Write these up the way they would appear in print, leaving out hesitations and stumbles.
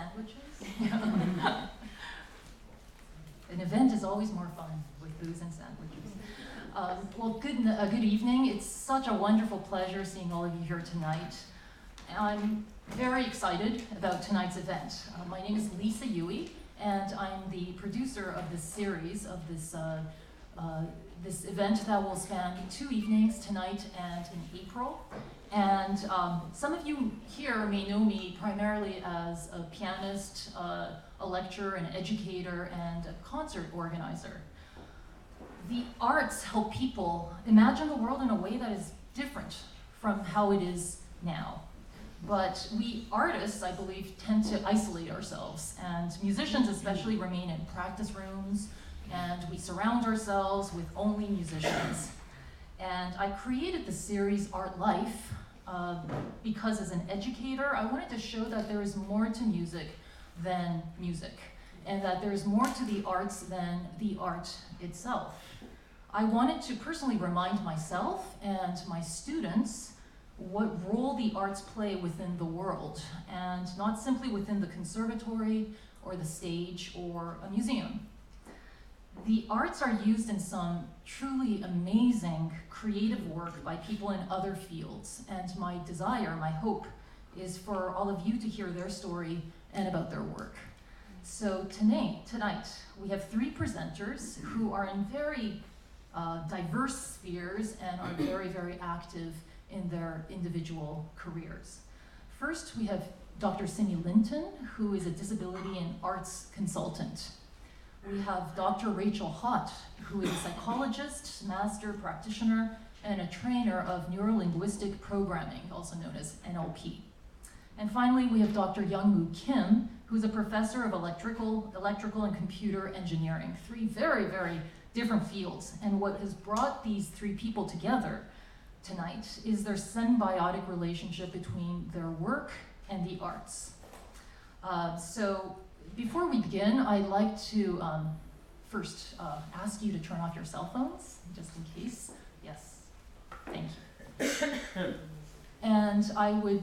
sandwiches. An event is always more fun with booze and sandwiches. Well, good evening. It's such a wonderful pleasure seeing all of you here tonight. I'm very excited about tonight's event. My name is Lisa Yui, and I'm the producer of this series, of this event that will span 2 evenings, tonight and in April. And some of you here may know me primarily as a pianist, a lecturer, an educator, and a concert organizer. The arts help people imagine the world in a way that is different from how it is now. But we artists, I believe, tend to isolate ourselves, and musicians especially remain in practice rooms, and we surround ourselves with only musicians. And I created the series Art Life because as an educator, I wanted to show that there is more to music than music, and that there is more to the arts than the art itself. I wanted to personally remind myself and my students what role the arts play within the world, and not simply within the conservatory or the stage or a museum. The arts are used in some truly amazing creative work by people in other fields, and my desire, my hope, is for all of you to hear their story and about their work. So tonight, we have 3 presenters who are in very diverse spheres and are very, very active in their individual careers. First, we have Dr. Simi Linton, who is a disability and arts consultant. We have Dr. Rachel Hott, who is a psychologist, master practitioner, and a trainer of neurolinguistic programming, also known as NLP. And finally, we have Dr. Youngmoo Kim, who's a professor of electrical and computer engineering. 3 very, very different fields. And what has brought these 3 people together tonight is their symbiotic relationship between their work and the arts. So before we begin, I'd like to first ask you to turn off your cell phones, just in case. Yes, thank you. And I would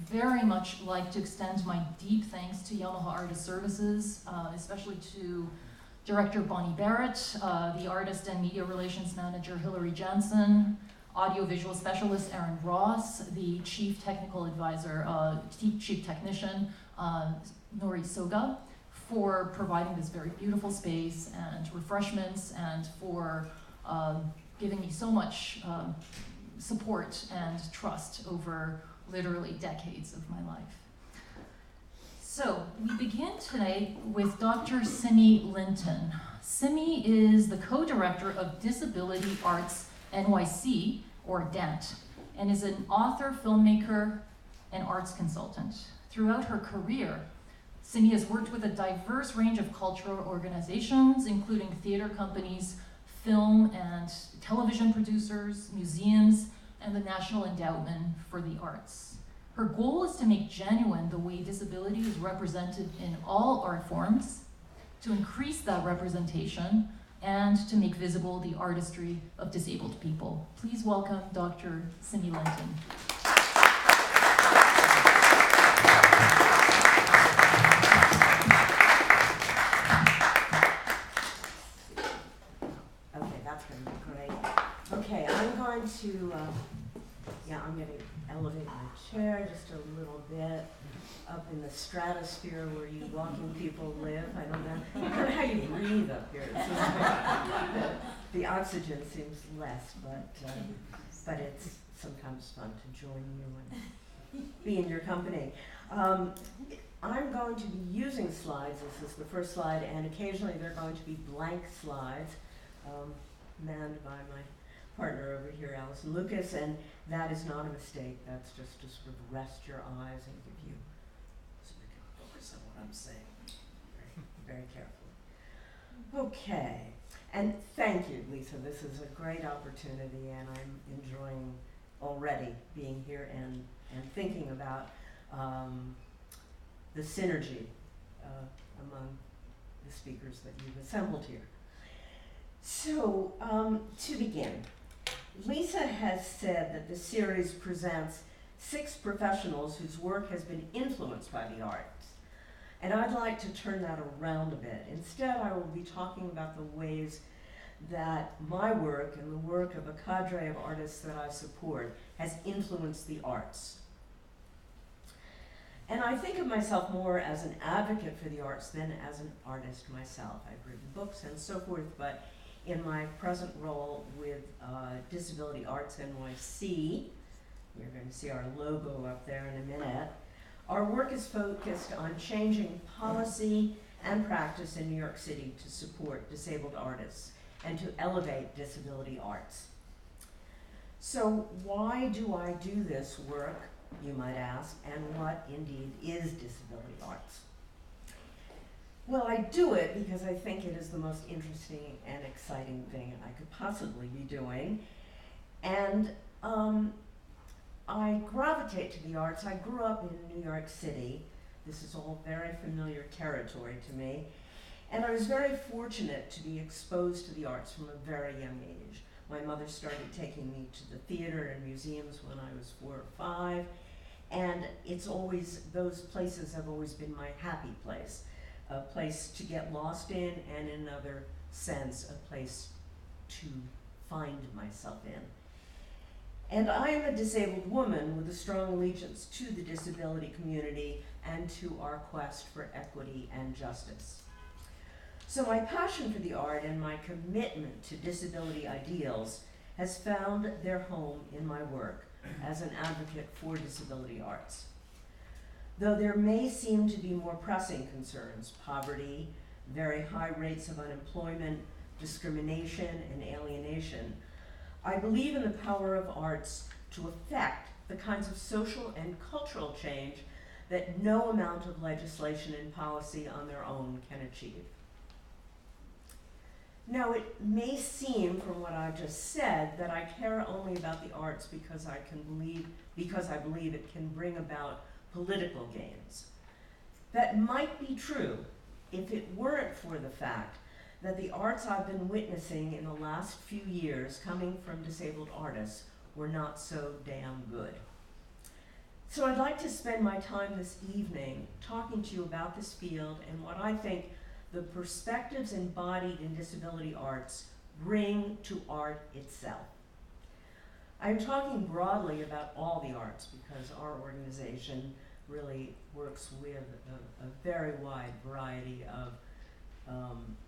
very much like to extend my deep thanks to Yamaha Artist Services, especially to Director Bonnie Barrett, the Artist and Media Relations Manager Hilary Jansen, Audiovisual Specialist Aaron Ross, the Chief Technical Advisor, Chief Technician Nori Soga, for providing this very beautiful space and refreshments, and for giving me so much support and trust over literally decades of my life. So we begin today with Dr. Simi Linton. Simi is the co-director of Disability Arts NYC, or DANT, and is an author, filmmaker, and arts consultant. Throughout her career, Simi has worked with a diverse range of cultural organizations, including theater companies, film and television producers, museums, and the National Endowment for the Arts. Her goal is to make genuine the way disability is represented in all art forms, to increase that representation, and to make visible the artistry of disabled people. Please welcome Dr. Simi Linton. Okay, that's going to be great. Okay, I'm going to, I'm going to elevate my chair just a little bit up in the stratosphere where you walking people live. I don't know how you breathe up here. The oxygen seems less, but it's sometimes fun to join you and be in your company. I'm going to be using slides. This is the first slide, and occasionally they're going to be blank slides, manned by my partner over here, Alison Lucas, and that is not a mistake. That's just to sort of rest your eyes and give you, so we can focus on what I'm saying very, very carefully. Okay, and thank you, Lisa. This is a great opportunity, and I'm enjoying already being here and thinking about the synergy among the speakers that you've assembled here. So, to begin, Lisa has said that the series presents 6 professionals whose work has been influenced by the arts. And I'd like to turn that around a bit. Instead, I will be talking about the ways that my work and the work of a cadre of artists that I support has influenced the arts. And I think of myself more as an advocate for the arts than as an artist myself. I've written books and so forth, but in my present role with Disability Arts NYC, you're going to see our logo up there in a minute, our work is focused on changing policy and practice in New York City to support disabled artists and to elevate disability arts. So why do I do this work, you might ask, and what indeed is disability arts? Well, I do it because I think it is the most interesting and exciting thing I could possibly be doing. And I gravitate to the arts. I grew up in New York City. This is all very familiar territory to me. And I was very fortunate to be exposed to the arts from a very young age. My mother started taking me to the theater and museums when I was 4 or 5. And it's always, those places have always been my happy place. A place to get lost in, and in another sense, a place to find myself in. And I am a disabled woman with a strong allegiance to the disability community and to our quest for equity and justice. So my passion for the art and my commitment to disability ideals has found their home in my work as an advocate for disability arts. Though there may seem to be more pressing concerns, poverty, very high rates of unemployment, discrimination, and alienation, I believe in the power of arts to affect the kinds of social and cultural change that no amount of legislation and policy on their own can achieve. Now, it may seem from what I just said that I care only about the arts because I believe it can bring about political gains. That might be true if it weren't for the fact that the arts I've been witnessing in the last few years coming from disabled artists were not so damn good. So I'd like to spend my time this evening talking to you about this field and what I think the perspectives embodied in disability arts bring to art itself. I'm talking broadly about all the arts because our organization really works with a very wide variety of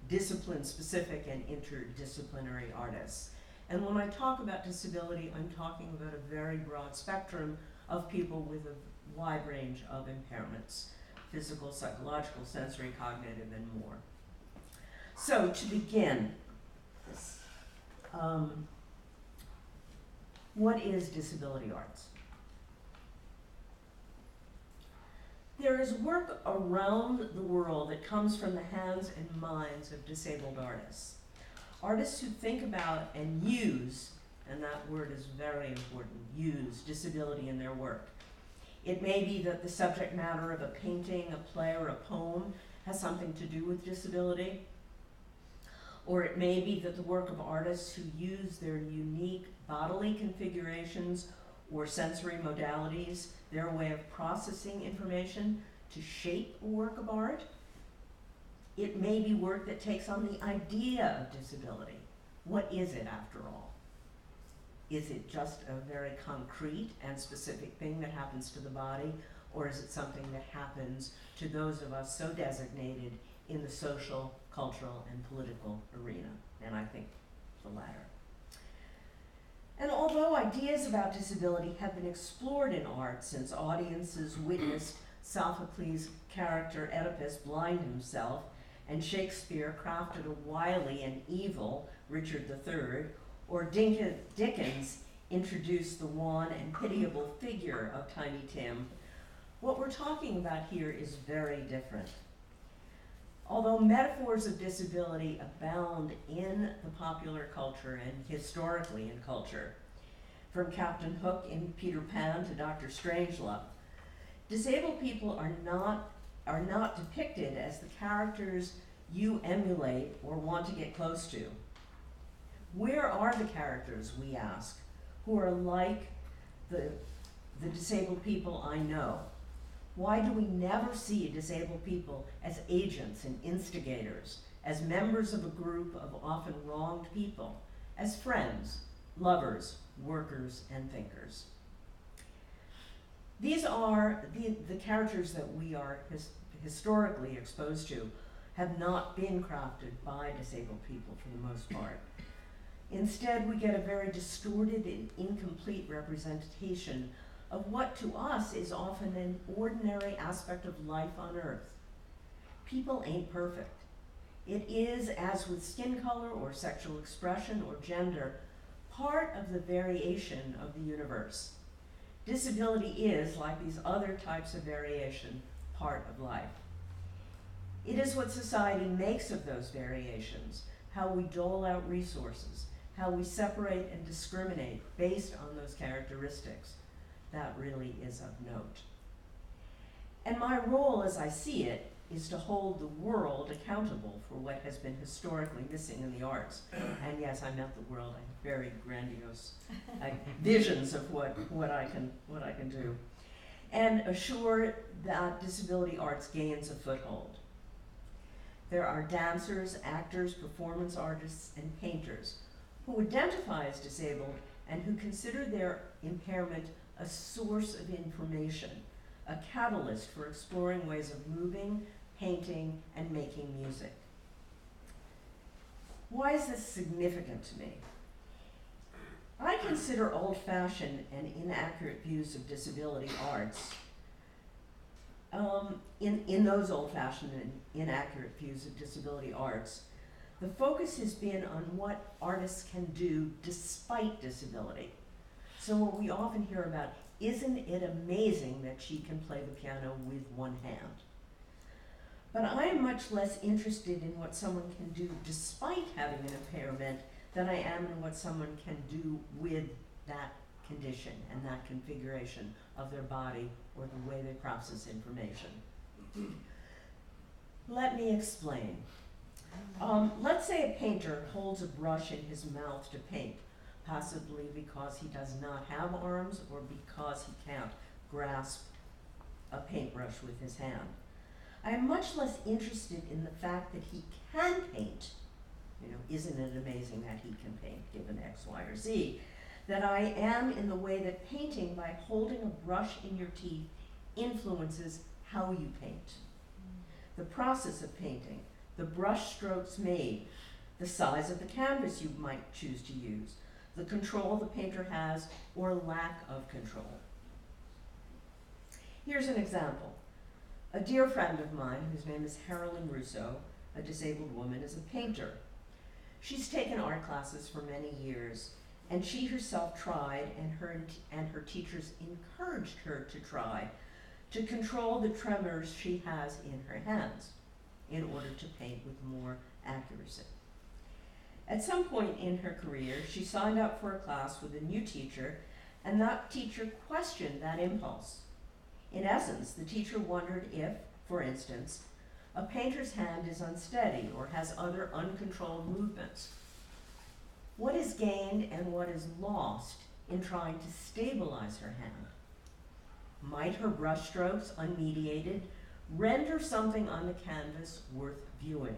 discipline-specific and interdisciplinary artists. And when I talk about disability, I'm talking about a very broad spectrum of people with a wide range of impairments: physical, psychological, sensory, cognitive, and more. So to begin, what is disability arts? There is work around the world that comes from the hands and minds of disabled artists. Artists who think about and use, and that word is very important, use disability in their work. It may be that the subject matter of a painting, a play, or a poem has something to do with disability. Or it may be that the work of artists who use their unique bodily configurations or sensory modalities, their way of processing information, to shape a work of art. It may be work that takes on the idea of disability. What is it, after all? Is it just a very concrete and specific thing that happens to the body, or is it something that happens to those of us so designated in the social, cultural, and political arena? And I think the latter. And although ideas about disability have been explored in art since audiences witnessed Sophocles' character Oedipus blind himself, and Shakespeare crafted a wily and evil Richard III, or Dickens introduced the wan and pitiable figure of Tiny Tim, what we're talking about here is very different. Although metaphors of disability abound in the popular culture and historically in culture, from Captain Hook in Peter Pan to Dr. Strangelove, disabled people are not depicted as the characters you emulate or want to get close to. Where are the characters, we ask, who are like the disabled people I know? Why do we never see disabled people as agents and instigators, as members of a group of often wronged people, as friends, lovers, workers, and thinkers? These are the characters that we are historically exposed to have not been crafted by disabled people for the most part. Instead, we get a very distorted and incomplete representation of what to us is often an ordinary aspect of life on Earth. People ain't perfect. It is, as with skin color or sexual expression or gender, part of the variation of the universe. Disability is, like these other types of variation, part of life. It is what society makes of those variations, how we dole out resources, how we separate and discriminate based on those characteristics. That really is of note. And my role, as I see it, is to hold the world accountable for what has been historically missing in the arts. And yes, I meant the world. I have very grandiose visions of what I can do. And assure that disability arts gains a foothold. There are dancers, actors, performance artists, and painters who identify as disabled and who consider their impairment a source of information, a catalyst for exploring ways of moving, painting, and making music. Why is this significant to me? I consider old-fashioned and inaccurate views of disability arts. In those old-fashioned and inaccurate views of disability arts, the focus has been on what artists can do despite disability. So what we often hear about, isn't it amazing that she can play the piano with one hand? But I am much less interested in what someone can do despite having an impairment than I am in what someone can do with that condition and that configuration of their body or the way they process information. Let me explain. Let's say a painter holds a brush in his mouth to paint, possibly because he does not have arms or because he can't grasp a paintbrush with his hand. I am much less interested in the fact that he can paint. You know, isn't it amazing that he can paint given X, Y, or Z? That I am in the way that painting, by holding a brush in your teeth, influences how you paint. The process of painting, the brush strokes made, the size of the canvas you might choose to use, the control the painter has or lack of control. Here's an example. A dear friend of mine, whose name is Carolyn Russo, a disabled woman, is a painter. She's taken art classes for many years, and she herself tried, and her teachers encouraged her to try, to control the tremors she has in her hands in order to paint with more accuracy. At some point in her career, she signed up for a class with a new teacher, and that teacher questioned that impulse. In essence, the teacher wondered if, for instance, a painter's hand is unsteady or has other uncontrolled movements. What is gained and what is lost in trying to stabilize her hand? Might her brushstrokes, unmediated, render something on the canvas worth viewing?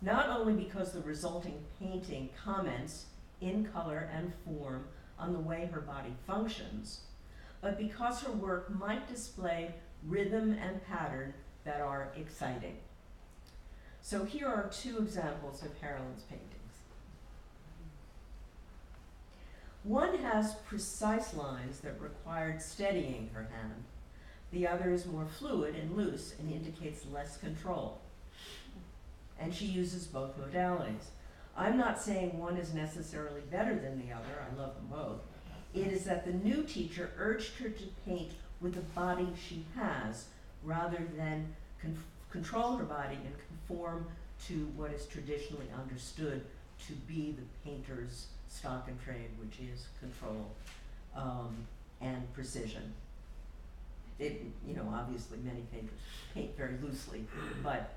Not only because the resulting painting comments in color and form on the way her body functions, but because her work might display rhythm and pattern that are exciting. So here are two examples of Carolyn's paintings. One has precise lines that required steadying her hand. The other is more fluid and loose and indicates less control. And she uses both modalities. I'm not saying one is necessarily better than the other. I love them both. It is that the new teacher urged her to paint with the body she has rather than control her body and conform to what is traditionally understood to be the painter's stock and trade, which is control and precision. Obviously many painters paint very loosely, but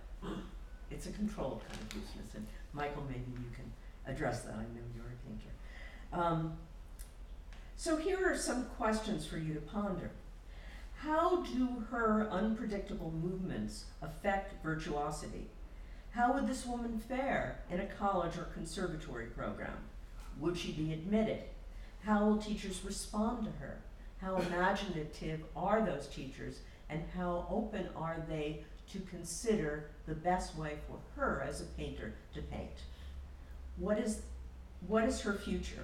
it's a controlled kind of looseness. And Michael, maybe you can address that. I know you're a painter. So here are some questions for you to ponder. How do her unpredictable movements affect virtuosity? How would this woman fare in a college or conservatory program? Would she be admitted? How will teachers respond to her? How imaginative are those teachers, and how open are they to consider the best way for her as a painter to paint? What is her future?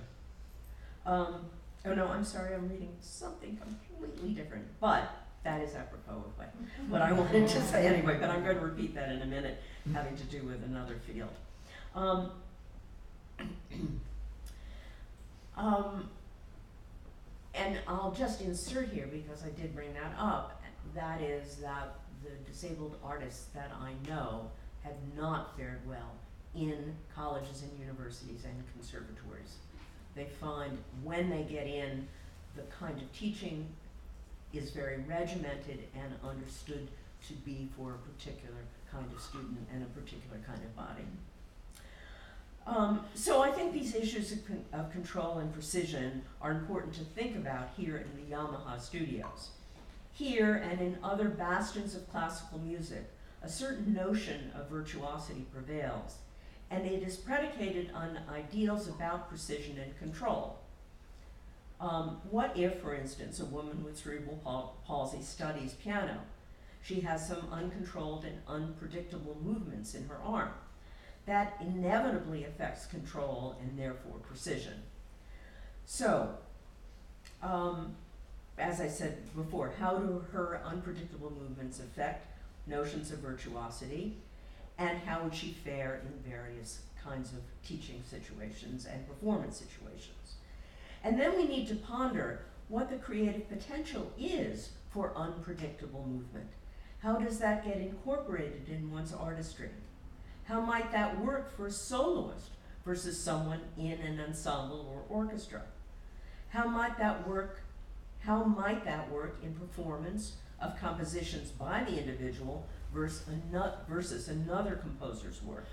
Oh no, I'm sorry, I'm reading something completely different, but that is apropos of what I wanted to say anyway, but I'm going to repeat that in a minute, having to do with another field. And I'll just insert here, because I did bring that up, that is that the disabled artists that I know have not fared well in colleges and universities and conservatories. They find when they get in, the kind of teaching is very regimented and understood to be for a particular kind of student and a particular kind of body. So I think these issues of control and precision are important to think about here in the Yamaha studios. Here and in other bastions of classical music, a certain notion of virtuosity prevails, and it is predicated on ideals about precision and control. What if, for instance, a woman with cerebral palsy studies piano? She has some uncontrolled and unpredictable movements in her arm. That inevitably affects control and therefore precision. So, as I said before, how do her unpredictable movements affect notions of virtuosity, and how would she fare in various kinds of teaching situations and performance situations? And then we need to ponder what the creative potential is for unpredictable movement. How does that get incorporated in one's artistry? How might that work for a soloist versus someone in an ensemble or orchestra? How might that work in performance of compositions by the individual versus another composer's work?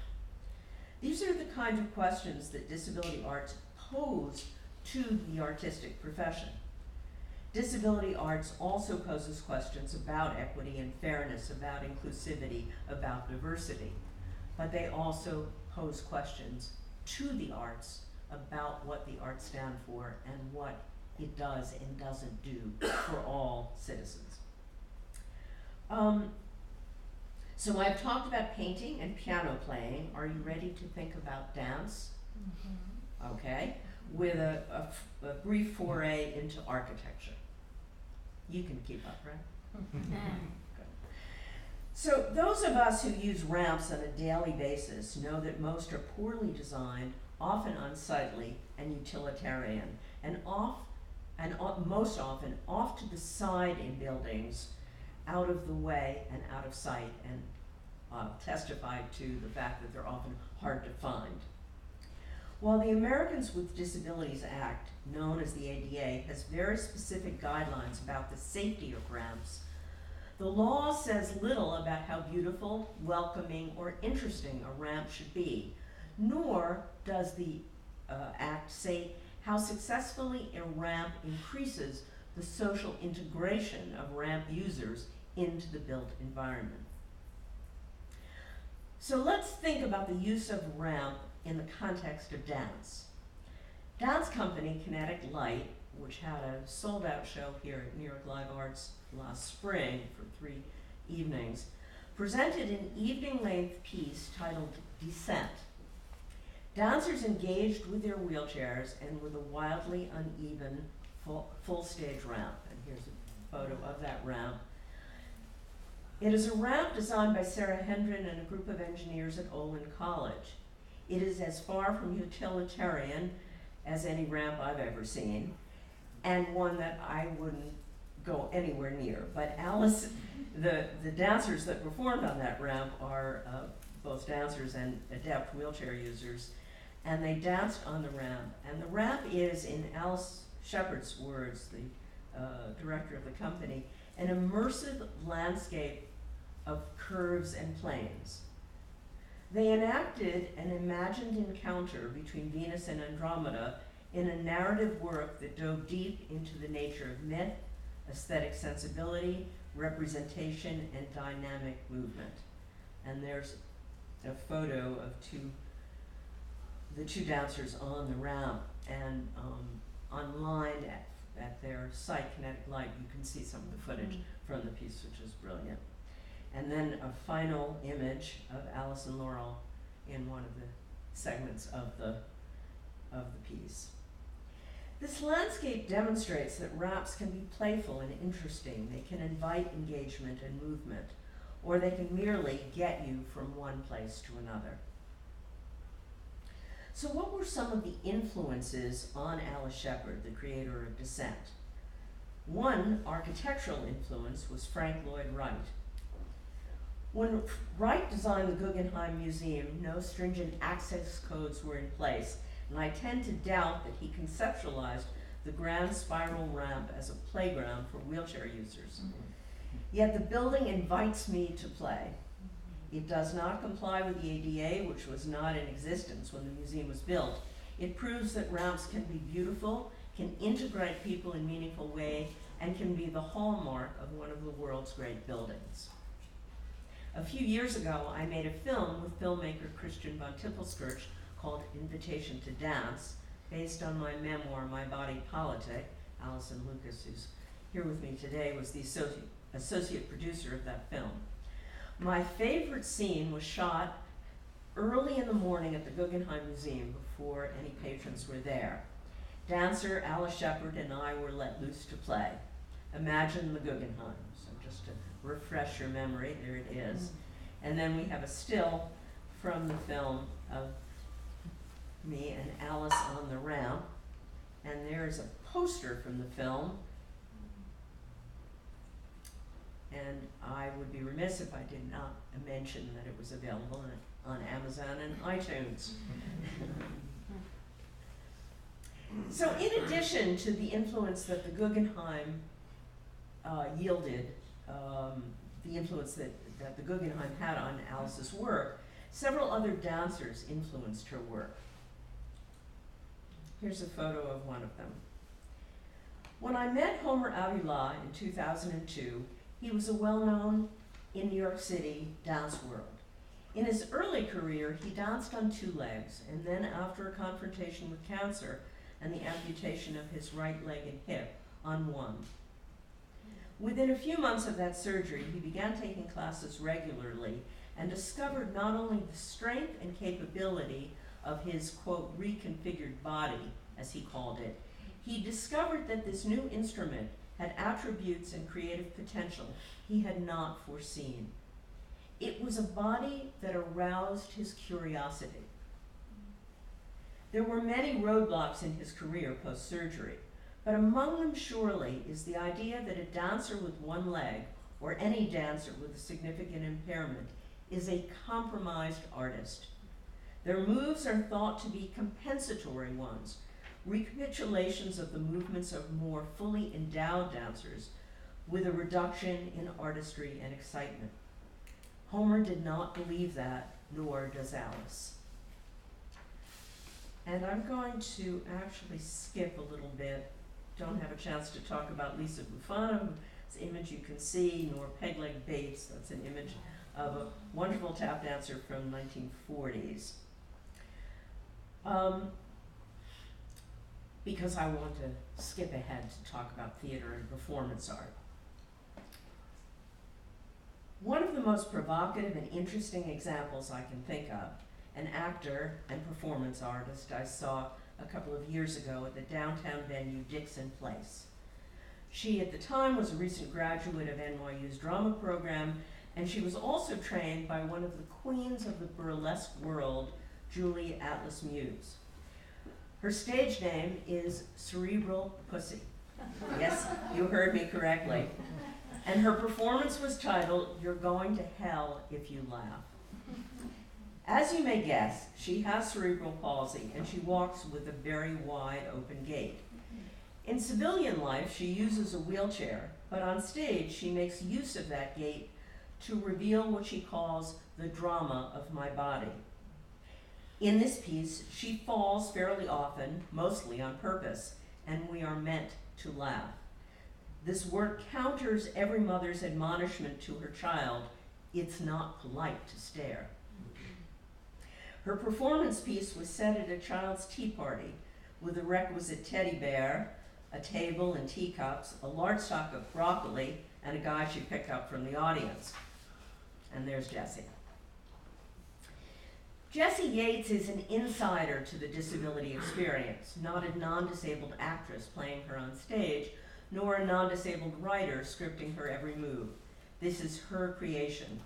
These are the kind of questions that disability arts pose to the artistic profession. Disability arts also poses questions about equity and fairness, about inclusivity, about diversity. But they also pose questions to the arts about what the arts stand for and what it does and doesn't do for all citizens. So I've talked about painting and piano playing. Are you ready to think about dance? Mm-hmm. Okay, with a brief foray into architecture. You can keep up, right? So those of us who use ramps on a daily basis know that most are poorly designed, often unsightly and utilitarian, and most often off to the side in buildings, out of the way and out of sight, and testify to the fact that they're often hard to find. While the Americans with Disabilities Act, known as the ADA, has very specific guidelines about the safety of ramps, the law says little about how beautiful, welcoming, or interesting a ramp should be, nor does the Act say how successfully a ramp increases the social integration of ramp users into the built environment. So let's think about the use of ramp in the context of dance. Dance company Kinetic Light, which had a sold-out show here at New York Live Arts last spring for 3 evenings, presented an evening-length piece titled Descent. Dancers engaged with their wheelchairs and with a wildly uneven full stage ramp. And here's a photo of that ramp. It is a ramp designed by Sarah Hendren and a group of engineers at Olin College. It is as far from utilitarian as any ramp I've ever seen, and one that I wouldn't go anywhere near. But Alice, the dancers that performed on that ramp are both dancers and adept wheelchair users, and they danced on the ramp. And the ramp is, in Alice Shepard's words, the director of the company, an immersive landscape of curves and planes. They enacted an imagined encounter between Venus and Andromeda in a narrative work that dove deep into the nature of myth, aesthetic sensibility, representation, and dynamic movement. And there's a photo of the two dancers on the ramp, and online at their site, Kinetic Light, you can see some of the footage from the piece, which is brilliant. And then a final image of Alice and Laurel in one of the segments of the piece. This landscape demonstrates that raps can be playful and interesting. They can invite engagement and movement, or they can merely get you from one place to another. So what were some of the influences on Alice Shepard, the creator of Descent? One architectural influence was Frank Lloyd Wright. When Wright designed the Guggenheim Museum, no stringent access codes were in place, and I tend to doubt that he conceptualized the grand spiral ramp as a playground for wheelchair users. Yet the building invites me to play. It does not comply with the ADA, which was not in existence when the museum was built. It proves that ramps can be beautiful, can integrate people in a meaningful way, and can be the hallmark of one of the world's great buildings. A few years ago, I made a film with filmmaker Christian von Tippelskirch called Invitation to Dance, based on my memoir, My Body Politic. Allison Lucas, who's here with me today, was the associate producer of that film. My favorite scene was shot early in the morning at the Guggenheim Museum before any patrons were there. Dancer Alice Shepard and I were let loose to play. Imagine the Guggenheim. So just to refresh your memory, there it is. And then we have a still from the film of me and Alice on the ramp. And there's a poster from the film. And I would be remiss if I did not mention that it was available on Amazon and iTunes. So in addition to the influence that the Guggenheim yielded, the influence that the Guggenheim had on Alice's work, several other dancers influenced her work. Here's a photo of one of them. When I met Homer Avila in 2002, he was a well-known in New York City dance world. In his early career, he danced on two legs, and then after a confrontation with cancer and the amputation of his right leg and hip, on one. Within a few months of that surgery, he began taking classes regularly and discovered not only the strength and capability of his, quote, reconfigured body, as he called it, he discovered that this new instrument had attributes and creative potential he had not foreseen. It was a body that aroused his curiosity. There were many roadblocks in his career post-surgery, but among them surely is the idea that a dancer with one leg, or any dancer with a significant impairment, is a compromised artist. Their moves are thought to be compensatory ones, recapitulations of the movements of more fully endowed dancers with a reduction in artistry and excitement. Homer did not believe that, nor does Alice. And I'm going to actually skip a little bit. Don't have a chance to talk about Lisa Bufano, whose image you can see, nor Peg Leg Bates. That's an image of a wonderful tap dancer from 1940s. Because I want to skip ahead to talk about theater and performance art. One of the most provocative and interesting examples I can think of, an actor and performance artist I saw a couple of years ago at the downtown venue Dixon Place. She at the time was a recent graduate of NYU's drama program, and she was also trained by one of the queens of the burlesque world, Julie Atlas Muse. Her stage name is Cerebral Pussy. Yes, you heard me correctly. And her performance was titled, You're Going to Hell If You Laugh. As you may guess, she has cerebral palsy and she walks with a very wide open gait. In civilian life, she uses a wheelchair, but on stage she makes use of that gait to reveal what she calls the drama of my body. In this piece, she falls fairly often, mostly on purpose, and we are meant to laugh. This work counters every mother's admonishment to her child, "It's not polite to stare." Her performance piece was set at a child's tea party with a requisite teddy bear, a table and teacups, a large stock of broccoli, and a guy she picked up from the audience. And there's Jessie. Jessie Yates is an insider to the disability experience, not a non-disabled actress playing her on stage, nor a non-disabled writer scripting her every move. This is her creation.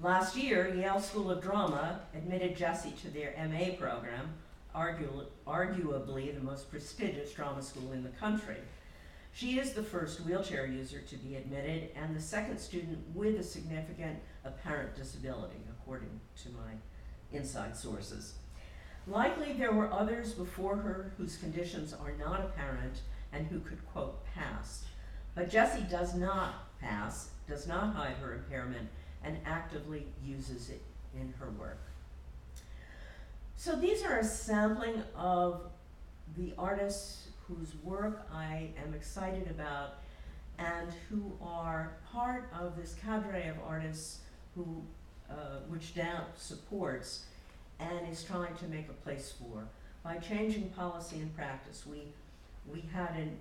Last year, Yale School of Drama admitted Jessie to their MA program, arguably the most prestigious drama school in the country. She is the first wheelchair user to be admitted and the second student with a significant apparent disability, according to my inside sources. Likely there were others before her whose conditions are not apparent and who could, quote, pass. But Jessie does not pass, does not hide her impairment, and actively uses it in her work. So these are a sampling of the artists whose work I am excited about and who are part of this cadre of artists who, which DAMP supports and is trying to make a place for. By changing policy and practice, we had an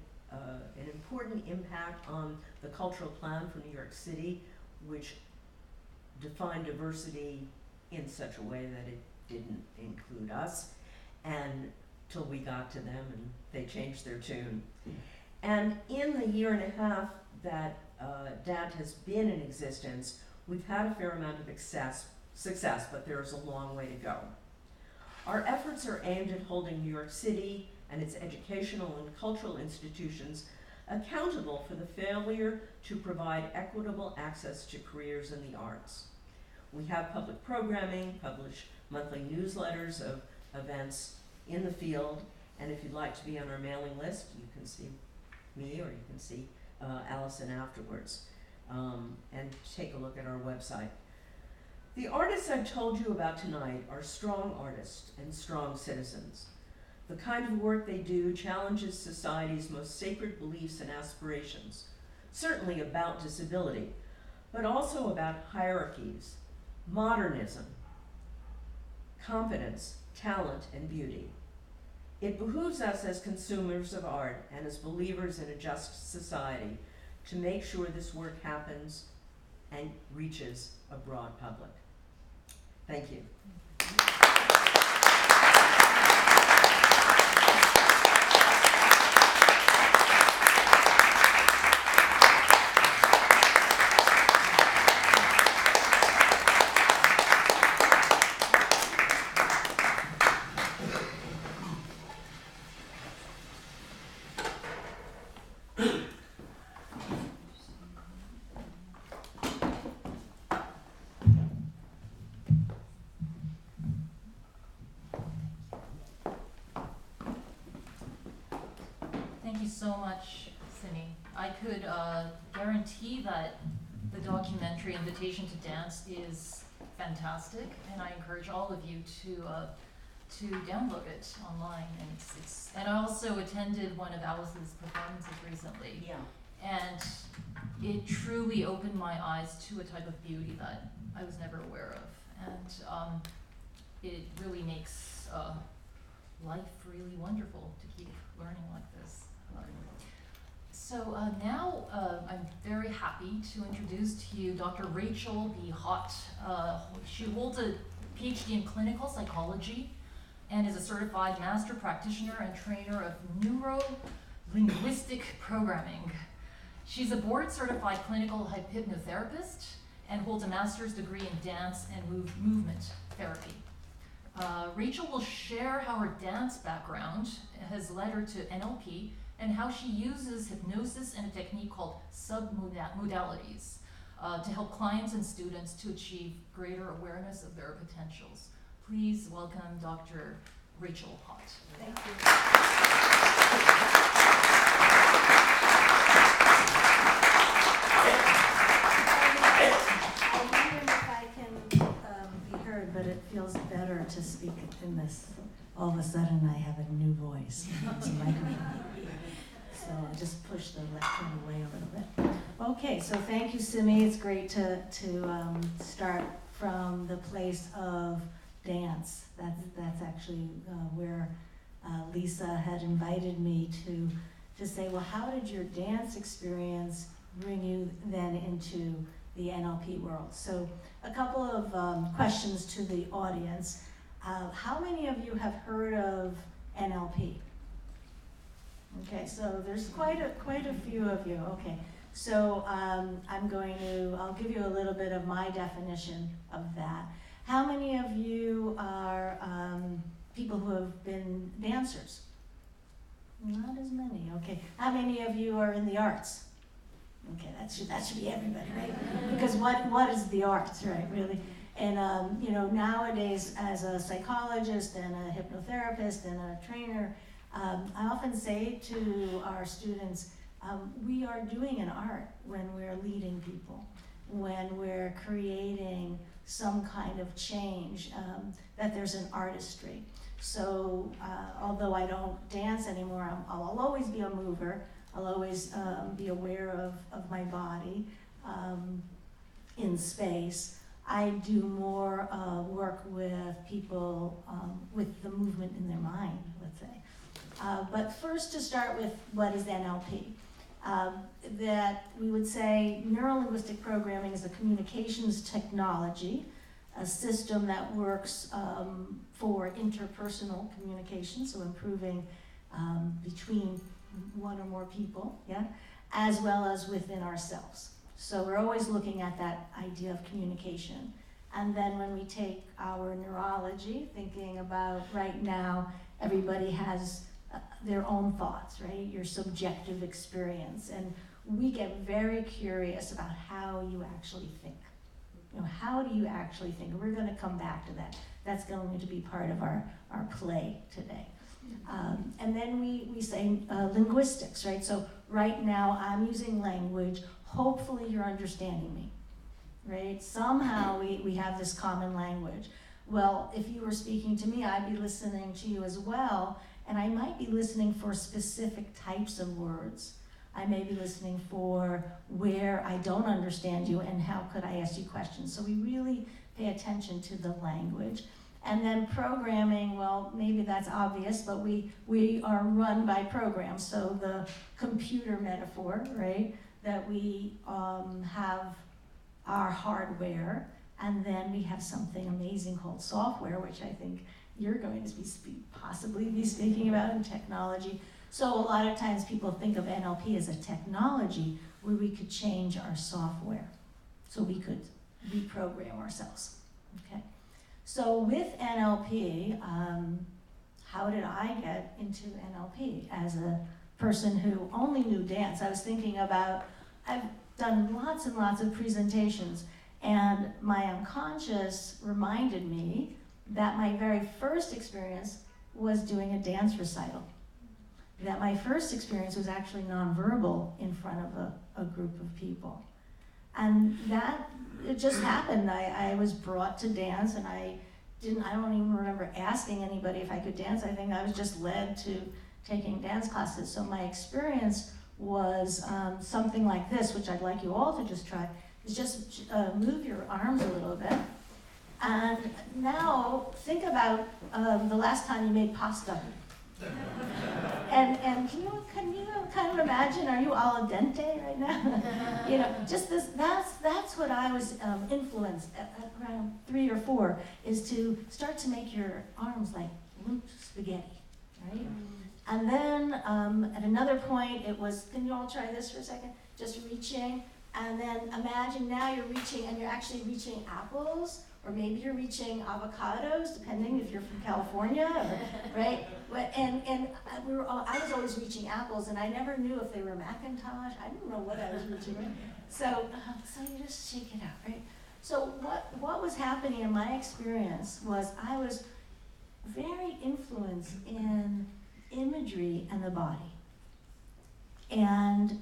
important impact on the cultural plan for New York City, which defined diversity in such a way that it didn't include us, and till we got to them and they changed their tune. And in the year and a half that DAT has been in existence, we've had a fair amount of success, but there's a long way to go. Our efforts are aimed at holding New York City and its educational and cultural institutions accountable for the failure to provide equitable access to careers in the arts. We have public programming, publish monthly newsletters of events in the field, and if you'd like to be on our mailing list, you can see me or you can see Allison afterwards, and take a look at our website. The artists I've told you about tonight are strong artists and strong citizens. The kind of work they do challenges society's most sacred beliefs and aspirations, certainly about disability, but also about hierarchies, modernism, competence, talent, and beauty. It behooves us as consumers of art and as believers in a just society to make sure this work happens and reaches a broad public. Thank you. Thank you so much, Simi. I could guarantee that the documentary Invitation to Dance is fantastic, and I encourage all of you to download it online. And I also attended one of Alice's performances recently. Yeah. And it truly opened my eyes to a type of beauty that I was never aware of. And it really makes life really wonderful to keep learning like this. So now I'm very happy to introduce to you Dr. Rachel B. Hott. She holds a Ph.D. in clinical psychology and is a certified master practitioner and trainer of neuro-linguistic programming. She's a board-certified clinical hypnotherapist and holds a master's degree in dance and movement therapy. Rachel will share how her dance background has led her to NLP and how she uses hypnosis and a technique called submodalities to help clients and students to achieve greater awareness of their potentials. Please welcome Dr. Rachel Hott. Thank you. I'm wondering if I can be heard, but it feels better to speak in this. All of a sudden I have a new voice. It's a microphone. So I'll just push the lectern away a little bit. Okay, so thank you, Simi. It's great to start from the place of dance. That's actually where Lisa had invited me to say, well, how did your dance experience bring you then into the NLP world? So a couple of questions to the audience. How many of you have heard of NLP? Okay, so there's quite a few of you. Okay, so I'll give you a little bit of my definition of that. How many of you are people who have been dancers? Not as many. Okay, how many of you are in the arts? Okay, that should be everybody, right? Because what is the arts, right? Really. And nowadays, as a psychologist and a hypnotherapist and a trainer, I often say to our students, we are doing an art when we're leading people, when we're creating some kind of change, that there's an artistry. So although I don't dance anymore, I'll always be a mover. I'll always be aware of my body in space. I do more work with people with the movement in their mind, let's say. But first, to start with, what is NLP? That we would say neuro-linguistic programming is a communications technology, a system that works for interpersonal communication, so improving between one or more people, yeah, as well as within ourselves. So we're always looking at that idea of communication. And then when we take our neurology, thinking about right now, everybody has their own thoughts, right? Your subjective experience. And we get very curious about how you actually think. How do you actually think? We're going to come back to that. That's going to be part of our play today. And then we say linguistics, right? So right now I'm using language. Hopefully you're understanding me, right? Somehow we have this common language. Well, if you were speaking to me, I'd be listening to you as well, and I might be listening for specific types of words. I may be listening for where I don't understand you and how could I ask you questions. So we really pay attention to the language. And then programming, well, maybe that's obvious, but we are run by programs. So the computer metaphor, right? That we have our hardware, and then we have something amazing called software, which I think you're going to possibly be speaking about in technology. So a lot of times people think of NLP as a technology where we could change our software. So we could reprogram ourselves, okay? So with NLP, how did I get into NLP as a person who only knew dance? I was thinking about, I've done lots and lots of presentations, and my unconscious reminded me that my very first experience was doing a dance recital. That my first experience was actually nonverbal in front of a group of people. And that, it just happened. I was brought to dance, and I don't even remember asking anybody if I could dance. I think I was just led to taking dance classes. So my experience was something like this, which I'd like you all to just try, is just move your arms a little bit. And now think about the last time you made pasta. And can you kind of imagine, are you al dente right now? Just this, that's what I was influenced at around 3 or 4, is to start to make your arms like limp spaghetti, right? And then at another point it was, can you all try this for a second? Just reaching, and then imagine now you're reaching, and you're actually reaching apples, or maybe you're reaching avocados, depending if you're from California, right? And I was always reaching apples, and I never knew if they were Macintosh. I didn't know what I was reaching, right? So you just shake it out, right? So what was happening in my experience was I was very influenced in imagery and the body. And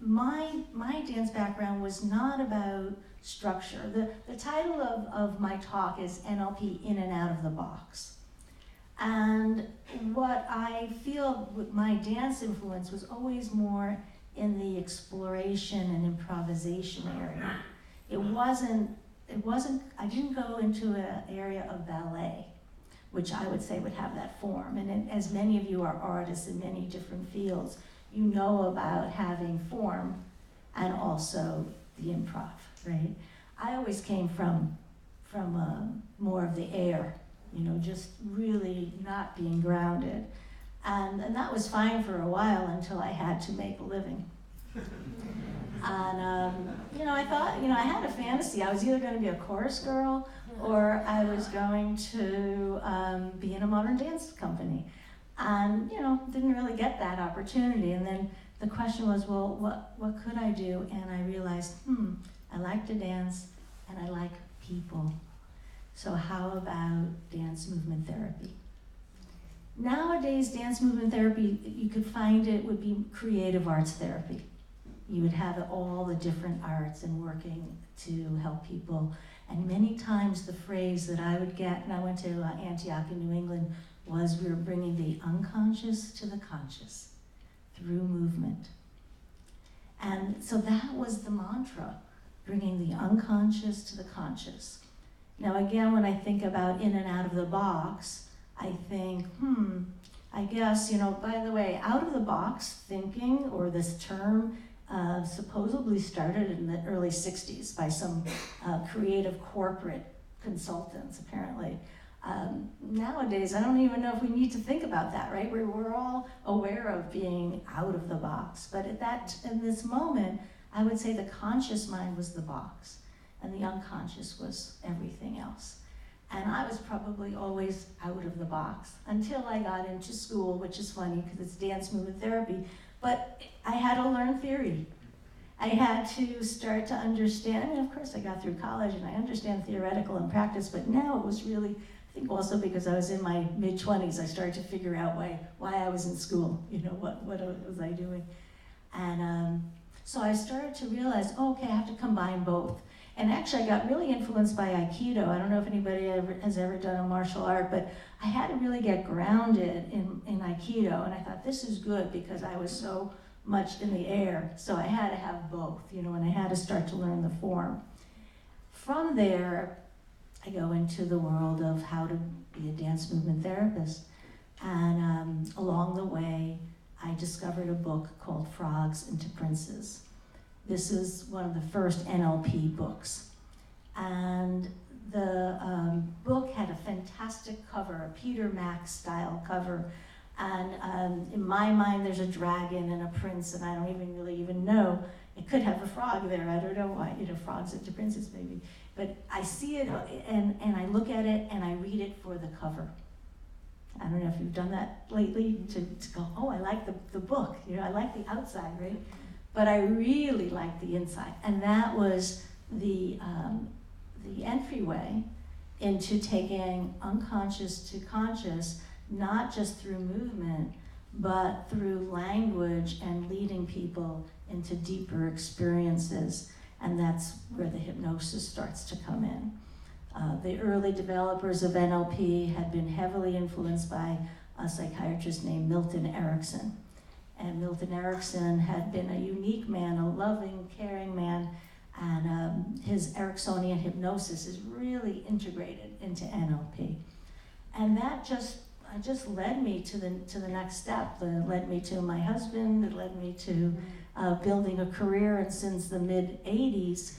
my dance background was not about structure. The title of my talk is NLP In and Out of the Box. And what I feel with my dance influence was always more in the exploration and improvisation area. I didn't go into an area of ballet, which I would say would have that form. And as many of you are artists in many different fields, you know about having form and also the improv, right? I always came from more of the air, just really not being grounded. And that was fine for a while until I had to make a living. And, I thought, I had a fantasy. I was either going to be a chorus girl or I was going to be in a modern dance company. And, didn't really get that opportunity. And then the question was, well, what could I do? And I realized, I like to dance and I like people. So how about dance movement therapy? Nowadays, dance movement therapy, you could find it would be creative arts therapy. You would have all the different arts and working to help people. And many times the phrase that I would get, and I went to Antioch in New England, was we were bringing the unconscious to the conscious through movement. And so that was the mantra, bringing the unconscious to the conscious. Now again, when I think about in and out of the box, I think, I guess, by the way, out of the box thinking, or this term, supposedly started in the early 60s by some creative corporate consultants, apparently. Nowadays, I don't even know if we need to think about that, right? We're all aware of being out of the box. But in this moment, I would say the conscious mind was the box, and the unconscious was everything else. And I was probably always out of the box until I got into school, which is funny because it's dance movement therapy. But I had to learn theory. I had to start to understand, and of course I got through college and I understand theoretical and practice, but now it was really, I think also because I was in my mid-20s, I started to figure out why I was in school, what was I doing? And so I started to realize, okay, I have to combine both. And actually I got really influenced by Aikido. I don't know if anybody has ever done a martial art, but I had to really get grounded in Aikido, and I thought this is good because I was so much in the air, so I had to have both, and I had to start to learn the form. From there, I go into the world of how to be a dance movement therapist, and along the way, I discovered a book called Frogs into Princes. This is one of the first NLP books, and the book had a fantastic cover, a Peter Max style cover, and in my mind there's a dragon and a prince, and I don't even know. It could have a frog there, I don't know why, frogs into princes maybe. But I see it and I look at it and I read it for the cover. I don't know if you've done that lately, to go, oh, I like the book, I like the outside, right? But I really like the inside, and that was the entryway into taking unconscious to conscious, not just through movement, but through language and leading people into deeper experiences, and that's where the hypnosis starts to come in. The early developers of NLP had been heavily influenced by a psychiatrist named Milton Erickson. And Milton Erickson had been a unique man, a loving, caring man, and his Ericksonian hypnosis is really integrated into NLP. And that just led me to the next step. It led me to my husband, it led me to building a career, and since the mid-'80s,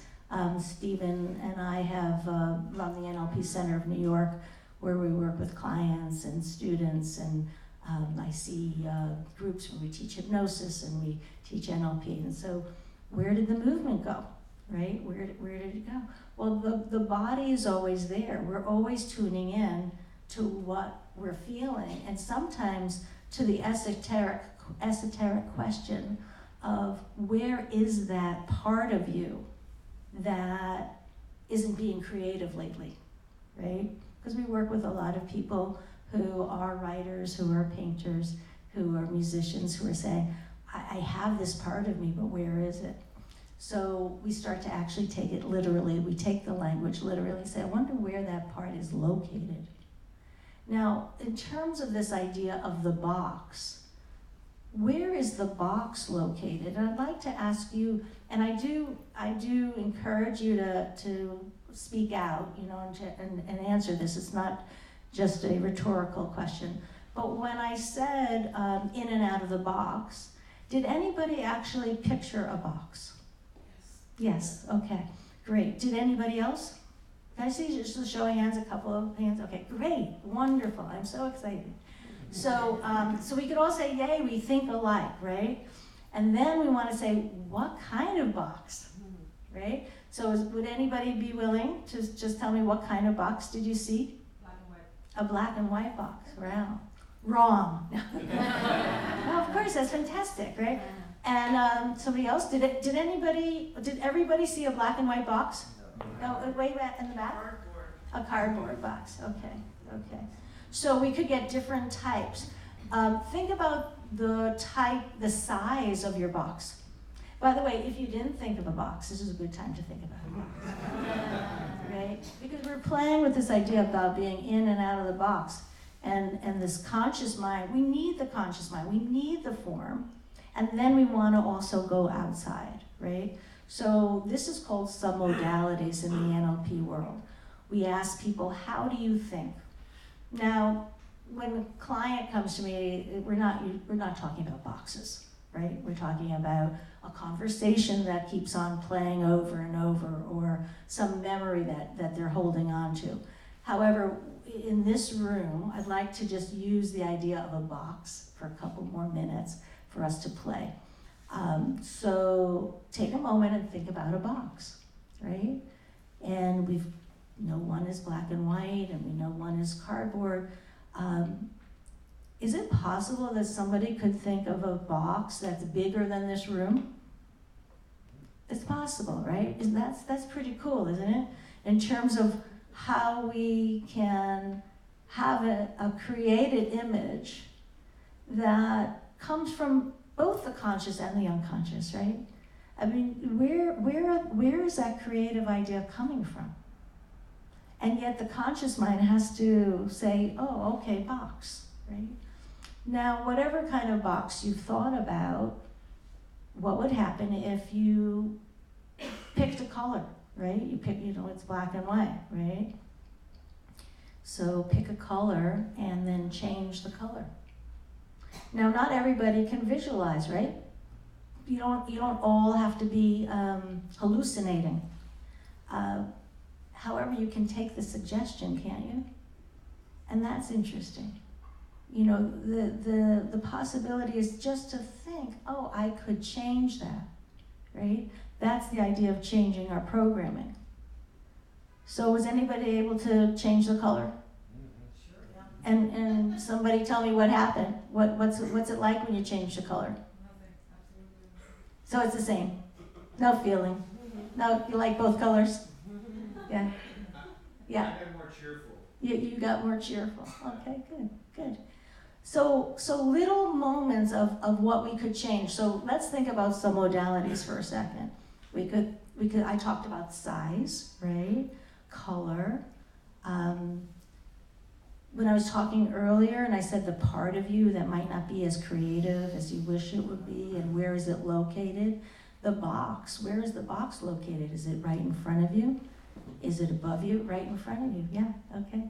Stephen and I have run the NLP Center of New York, where we work with clients and students, and I see groups where we teach hypnosis and we teach NLP. And so where did the movement go, right? Where did it go? Well, the body is always there. We're always tuning in to what we're feeling, and sometimes to the esoteric question of where is that part of you that isn't being creative lately, right? Because we work with a lot of people who are writers, who are painters, who are musicians, who are saying, I have this part of me, but where is it? So we start to actually take it literally. We take the language literally and say, I wonder where that part is located. Now, in terms of this idea of the box, where is the box located? And I'd like to ask you, and I do encourage you to speak out, and answer this. It's not just a rhetorical question. But when I said in and out of the box, did anybody actually picture a box? Yes, okay, great. Did anybody else? Can I see just a show of hands, a couple of hands? Okay, great, wonderful, I'm so excited. So we could all say, yay, we think alike, right? And then we want to say, what kind of box, right? So would anybody be willing to just tell me what kind of box did you see? Black and white. A black and white box, wow. Wrong. Well, of course, that's fantastic, right? And somebody else, did everybody see a black and white box? No, way back in the back? Cardboard. A cardboard box, okay. So we could get different types. Think about the size of your box. By the way, if you didn't think of a box, this is a good time to think about a box, right? Because we're playing with this idea about being in and out of the box. And this conscious mind, we need the conscious mind, we need the form, and then we want to also go outside, right? So this is called submodalities in the NLP world. We ask people, how do you think? Now, when a client comes to me, we're not talking about boxes, right? We're talking about a conversation that keeps on playing over and over, or some memory that they're holding on to. However, in this room, I'd like to just use the idea of a box for a couple more minutes for us to play. So take a moment and think about a box, right? And we know one is black and white, and we know one is cardboard. Is it possible that somebody could think of a box that's bigger than this room? It's possible, right? That's pretty cool, isn't it? In terms of how we can have a created image that comes from both the conscious and the unconscious, right? I mean, where is that creative idea coming from? And yet the conscious mind has to say, oh, okay, box, right? Now, whatever kind of box you've thought about, what would happen if you picked a color? Right? You pick, it's black and white, right? So pick a color and then change the color. Now, not everybody can visualize, right? You don't all have to be hallucinating. However, you can take the suggestion, can't you? And that's interesting. The possibility is just to think, oh, I could change that, right? That's the idea of changing our programming. So was anybody able to change the color? Sure, yeah. And somebody tell me what happened. What's it like when you change the color? Nothing, absolutely nothing. So it's the same. No feeling. No, you like both colors? Yeah. Yeah. I got more cheerful. You got more cheerful. Okay, good. So little moments of what we could change. So let's think about some modalities for a second. We could. I talked about size, right? Color. When I was talking earlier, and I said the part of you that might not be as creative as you wish it would be, and where is it located? The box. Where is the box located? Is it right in front of you? Is it above you? Right in front of you? Yeah. Okay.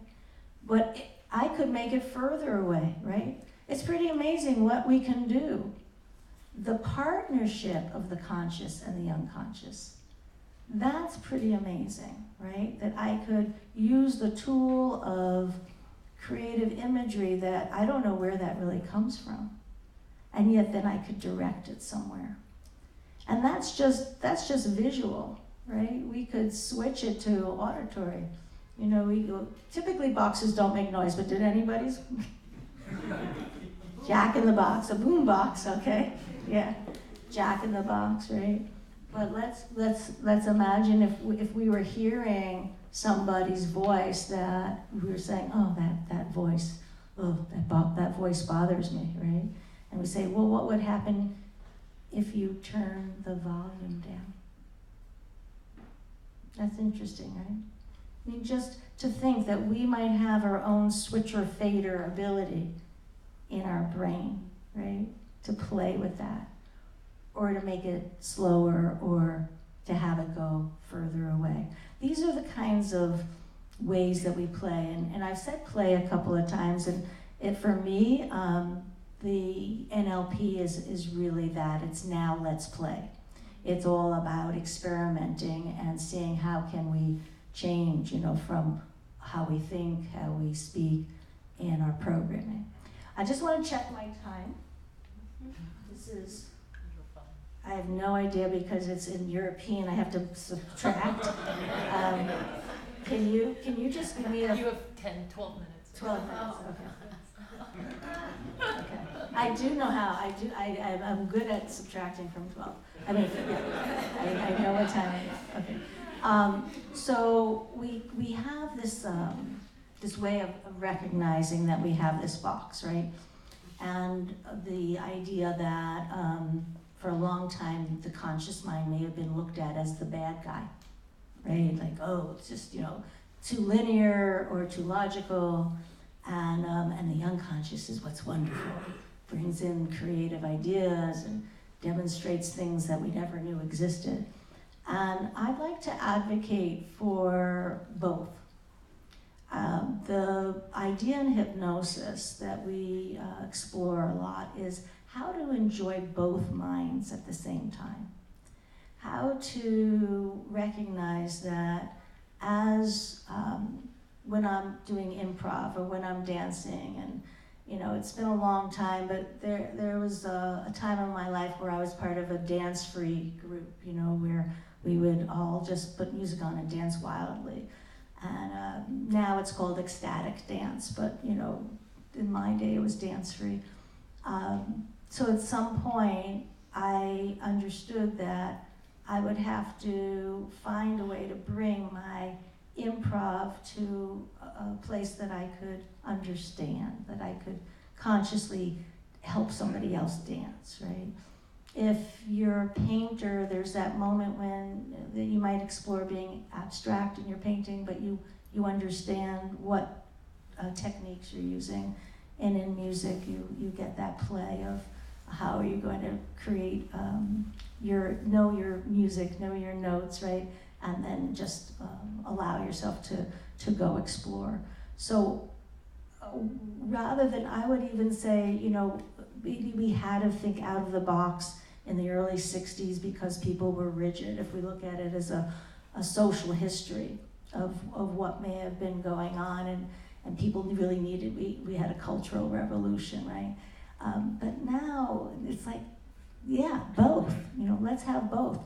But I could make it further away, right? It's pretty amazing what we can do. The partnership of the conscious and the unconscious, that's pretty amazing, right? That I could use the tool of creative imagery that I don't know where that really comes from. And yet then I could direct it somewhere. And that's just visual, right? We could switch it to auditory. Typically boxes don't make noise, but did anybody's? Jack in the Box, a boom box, okay? Yeah, Jack in the Box, right? But let's imagine if we were hearing somebody's voice that we were saying, oh, that voice, that voice bothers me, right? And we say, well, what would happen if you turn the volume down? That's interesting, right? I mean, just to think that we might have our own switcher fader ability in our brain, right? To play with that, or to make it slower, or to have it go further away. These are the kinds of ways that we play, and I've said play a couple of times, and for me, the NLP is really that. It's now let's play. It's all about experimenting and seeing how can we change, from how we think, how we speak in our programming. I just want to check my time. This is, I have no idea because it's in European, I have to subtract. Can you just give me You have 10, 12 minutes. 12 minutes, okay. Okay. I do know how, I'm good at subtracting from 12. I mean, yeah, I know what time it is, okay. So we have this way of recognizing that we have this box, right? And the idea that for a long time, the conscious mind may have been looked at as the bad guy, right? Like, oh, it's just, too linear or too logical. And the unconscious is what's wonderful. Brings in creative ideas and demonstrates things that we never knew existed. And I'd like to advocate for both. The idea in hypnosis that we explore a lot is how to enjoy both minds at the same time. How to recognize that as when I'm doing improv or when I'm dancing, and it's been a long time, but there was a time in my life where I was part of a dance-free group, where we would all just put music on and dance wildly. And now it's called ecstatic dance, but in my day it was dance-free. So at some point I understood that I would have to find a way to bring my improv to a place that I could understand, that I could consciously help somebody else dance, right? If you're a painter, there's that moment when that you might explore being abstract in your painting, but you understand what techniques you're using. And in music, you get that play of how are you going to create know your music, know your notes, right? And then just allow yourself to go explore. So rather than, I would even say, maybe we had to think out of the box in the early 60s because people were rigid. If we look at it as a social history of what may have been going on, and people really needed, we had a cultural revolution, right? But now it's like, yeah, both, let's have both.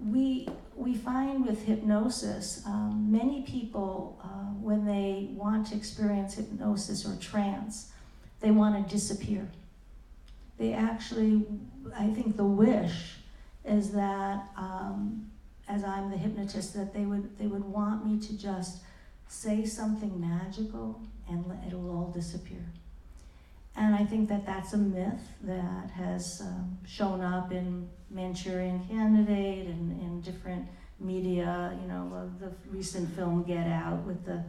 We find with hypnosis, many people, when they want to experience hypnosis or trance, they want to disappear. They actually, I think the wish is that, as I'm the hypnotist, that they would want me to just say something magical and it'll all disappear. And I think that that's a myth that has shown up in Manchurian Candidate and in different media, the recent film Get Out with the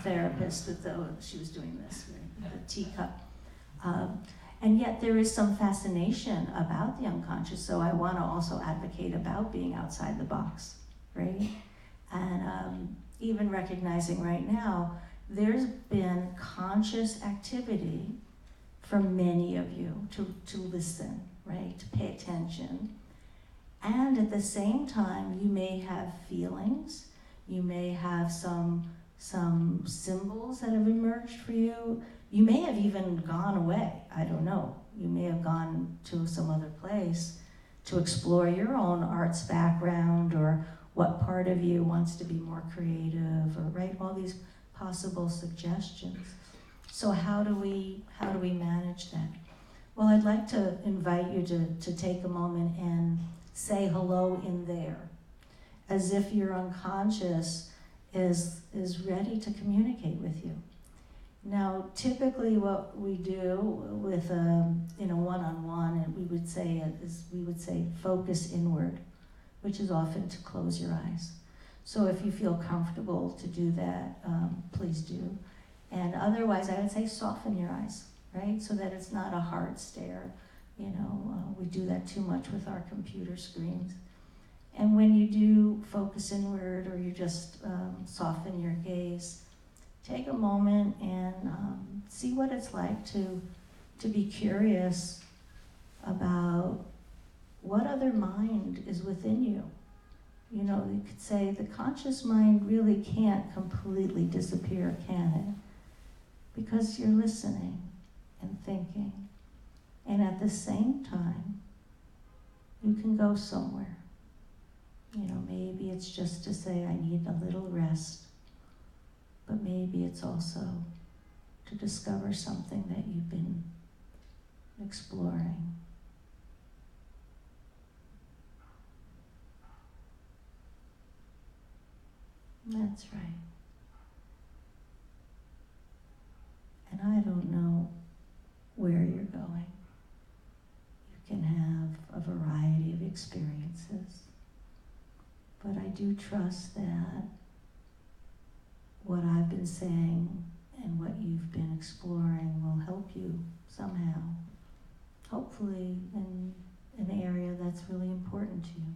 therapist with she was doing this, right, the teacup. And yet there is some fascination about the unconscious, so I want to also advocate about being outside the box, right? And even recognizing right now, there's been conscious activity for many of you to listen, right, to pay attention. And at the same time, you may have feelings, you may have some symbols that have emerged for you. You may have even gone away, I don't know. You may have gone to some other place to explore your own arts background or what part of you wants to be more creative, or right, all these possible suggestions. So how do we manage that? Well, I'd like to invite you to take a moment and say hello in there, as if your unconscious is ready to communicate with you. Now, typically what we do with in a one-on-one, and we would say focus inward, which is often to close your eyes. So if you feel comfortable to do that, please do. And otherwise, I would say soften your eyes, right? So that it's not a hard stare. You know, we do that too much with our computer screens. And when you do focus inward or you just soften your gaze, take a moment and see what it's like to be curious about what other mind is within you. You know, you could say the conscious mind really can't completely disappear, can it? Because you're listening and thinking. And at the same time, you can go somewhere. You know, maybe it's just to say, I need a little rest. But maybe it's also to discover something that you've been exploring. That's right. And I don't know where you're going. You can have a variety of experiences. But I do trust that what I've been saying and what you've been exploring will help you somehow. Hopefully in an area that's really important to you.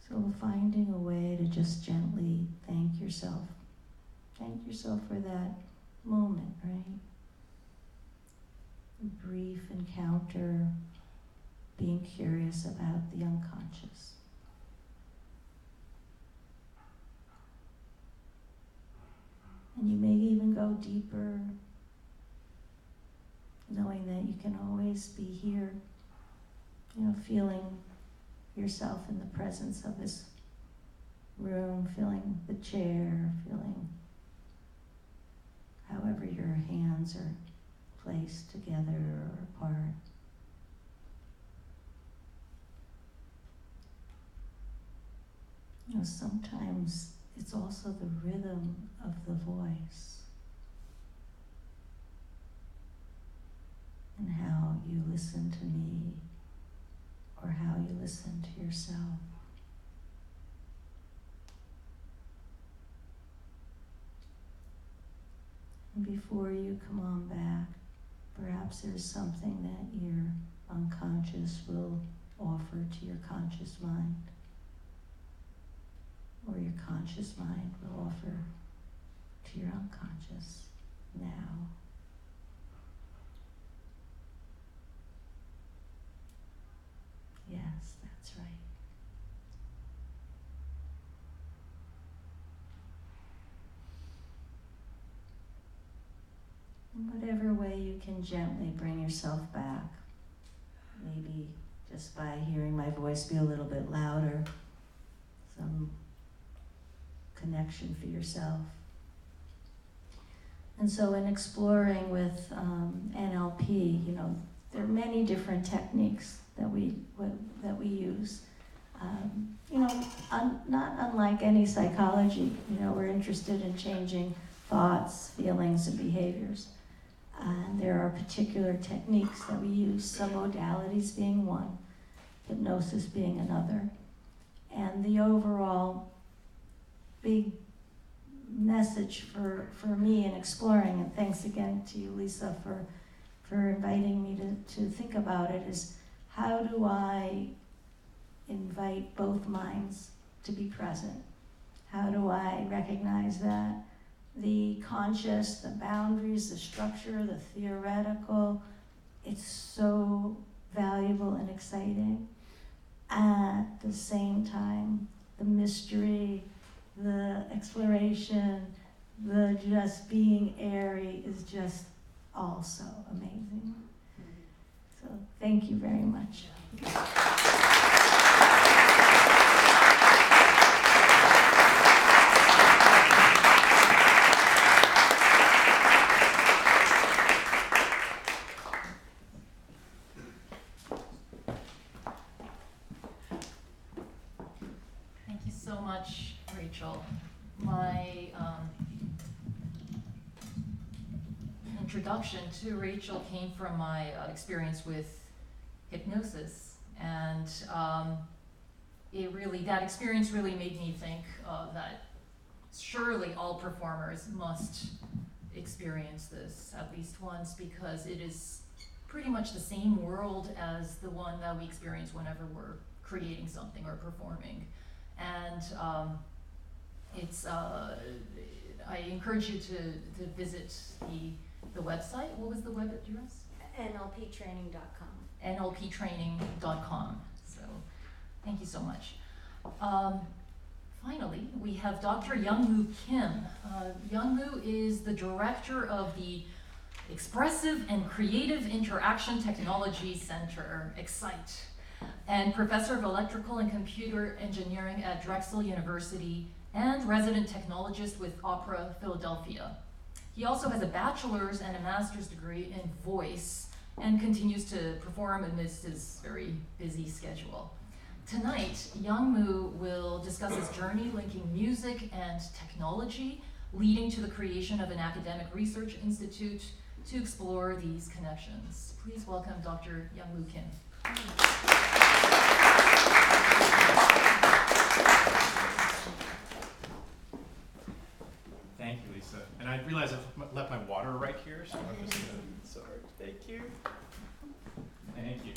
So finding a way to just gently thank yourself. Thank yourself for that moment, right? A brief encounter, being curious about the unconscious. And you may even go deeper, knowing that you can always be here, you know, feeling yourself in the presence of this room, feeling the chair, feeling however your hands are placed together or apart. You know, sometimes it's also the rhythm of the voice and how you listen to me or how you listen to yourself. And before you come on back, perhaps there's something that your unconscious will offer to your conscious mind, or your conscious mind will offer to your unconscious now. Yes, that's right. In whatever way you can gently bring yourself back, maybe just by hearing my voice be a little bit louder, some connection for yourself. And so in exploring with NLP, you know, there are many different techniques that we use. You know, not unlike any psychology, you know, we're interested in changing thoughts, feelings, and behaviors. And there are particular techniques that we use, some modalities being one, hypnosis being another. And the overall big message for me in exploring, and thanks again to you, Lisa, for inviting me to think about it, is how do I invite both minds to be present? How do I recognize that the conscious, the boundaries, the structure, the theoretical, it's so valuable and exciting. At the same time, the mystery, the exploration, the just being airy is just also amazing. So thank you very much. Thank you so much, Rachel. My introduction to Rachel came from my experience with Hypnosis, and that experience really made me think that surely all performers must experience this at least once, because it is pretty much the same world as the one that we experience whenever we're creating something or performing. And I encourage you to visit the website. What was the web address? nlptraining.com. nlptraining.com. So thank you so much. Finally, we have Dr. Youngmoo Kim. Youngmoo is the director of the Expressive and Creative Interaction Technology Center, EXCITE, and professor of electrical and computer engineering at Drexel University and resident technologist with Opera Philadelphia. He also has a bachelor's and a master's degree in voice and continues to perform amidst his very busy schedule. Tonight, Youngmoo will discuss his journey linking music and technology, leading to the creation of an academic research institute to explore these connections. Please welcome Dr. Youngmoo Kim. Thank you, Lisa. And I realize I've left my water right here, so I'm just gonna, sorry, thank you. Thank you.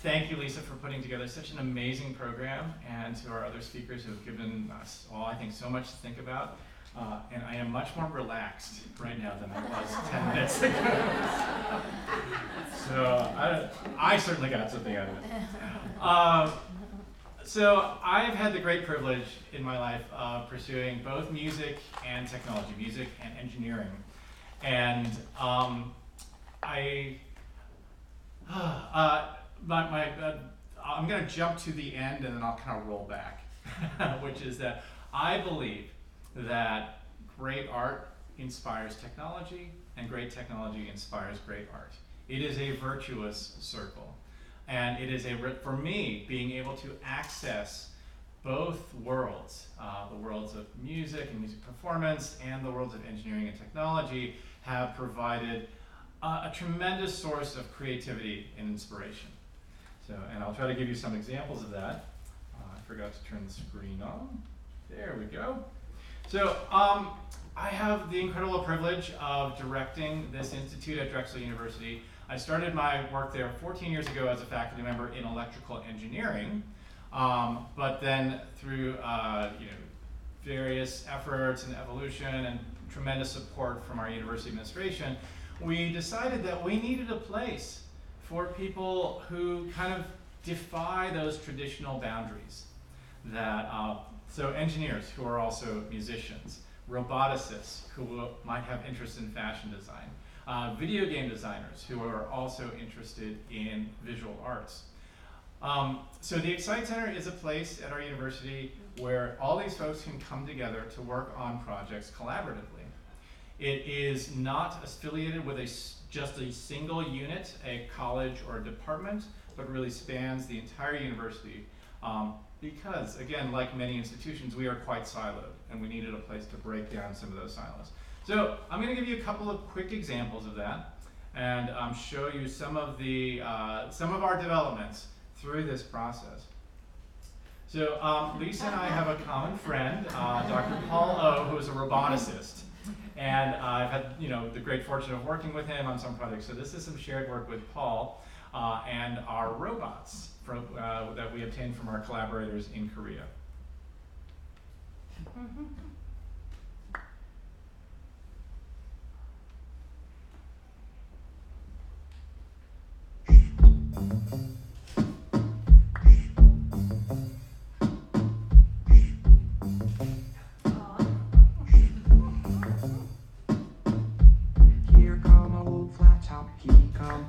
Thank you, Lisa, for putting together such an amazing program, and to our other speakers who have given us all, I think, so much to think about. And I am much more relaxed right now than I was 10 minutes ago. So I certainly got something out of it. So I've had the great privilege in my life of pursuing both music and technology, music and engineering. And I'm going to jump to the end and then I'll kind of roll back, which is that I believe that great art inspires technology and great technology inspires great art. It is a virtuous circle. And it is for me, being able to access both worlds, the worlds of music and music performance and the worlds of engineering and technology, have provided a tremendous source of creativity and inspiration. So, and I'll try to give you some examples of that. I forgot to turn the screen on. There we go. So I have the incredible privilege of directing this institute at Drexel University. I started my work there 14 years ago as a faculty member in electrical engineering, but then through various efforts and evolution and tremendous support from our university administration, we decided that we needed a place for people who kind of defy those traditional boundaries. So engineers who are also musicians, roboticists who might have interest in fashion design, video game designers who are also interested in visual arts. So the EXCITE Center is a place at our university where all these folks can come together to work on projects collaboratively. It is not affiliated with just a single unit, a college or a department, but really spans the entire university. Because, again, like many institutions, we are quite siloed, and we needed a place to break down some of those silos. So I'm going to give you a couple of quick examples of that, and show you some of our developments through this process. So Lisa and I have a common friend, Dr. Paul O, who is a roboticist, and I've had the great fortune of working with him on some projects. So this is some shared work with Paul and our robots that we obtained from our collaborators in Korea. Here come a old flat top, he come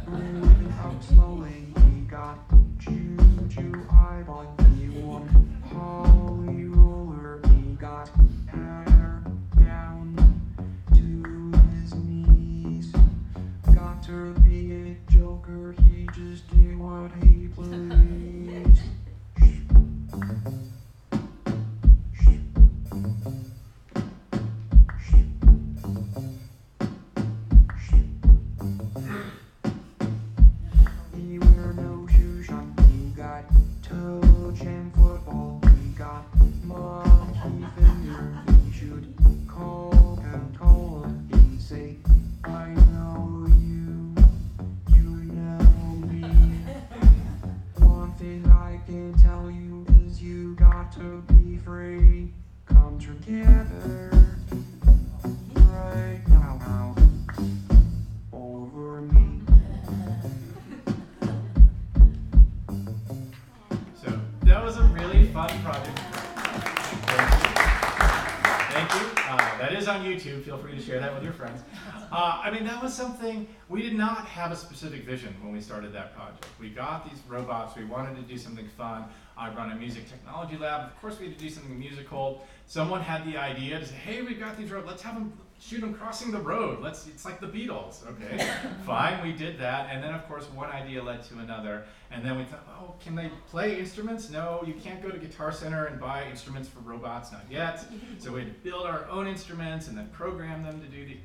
moving up slowly. He got choo-choo, I bought me one Holly roller. He got That is on YouTube. Feel free to share that with your friends. I mean, that was something, we did not have a specific vision when we started that project. We got these robots. We wanted to do something fun. I run a music technology lab. Of course, we had to do something musical. Someone had the idea to say, hey, we've got these robots. Let's have them shoot them crossing the road. It's like the Beatles. Okay, fine, we did that. And then, of course, one idea led to another. And then we thought, oh, can they play instruments? No, you can't go to Guitar Center and buy instruments for robots, not yet. So we had to build our own instruments and then program them to do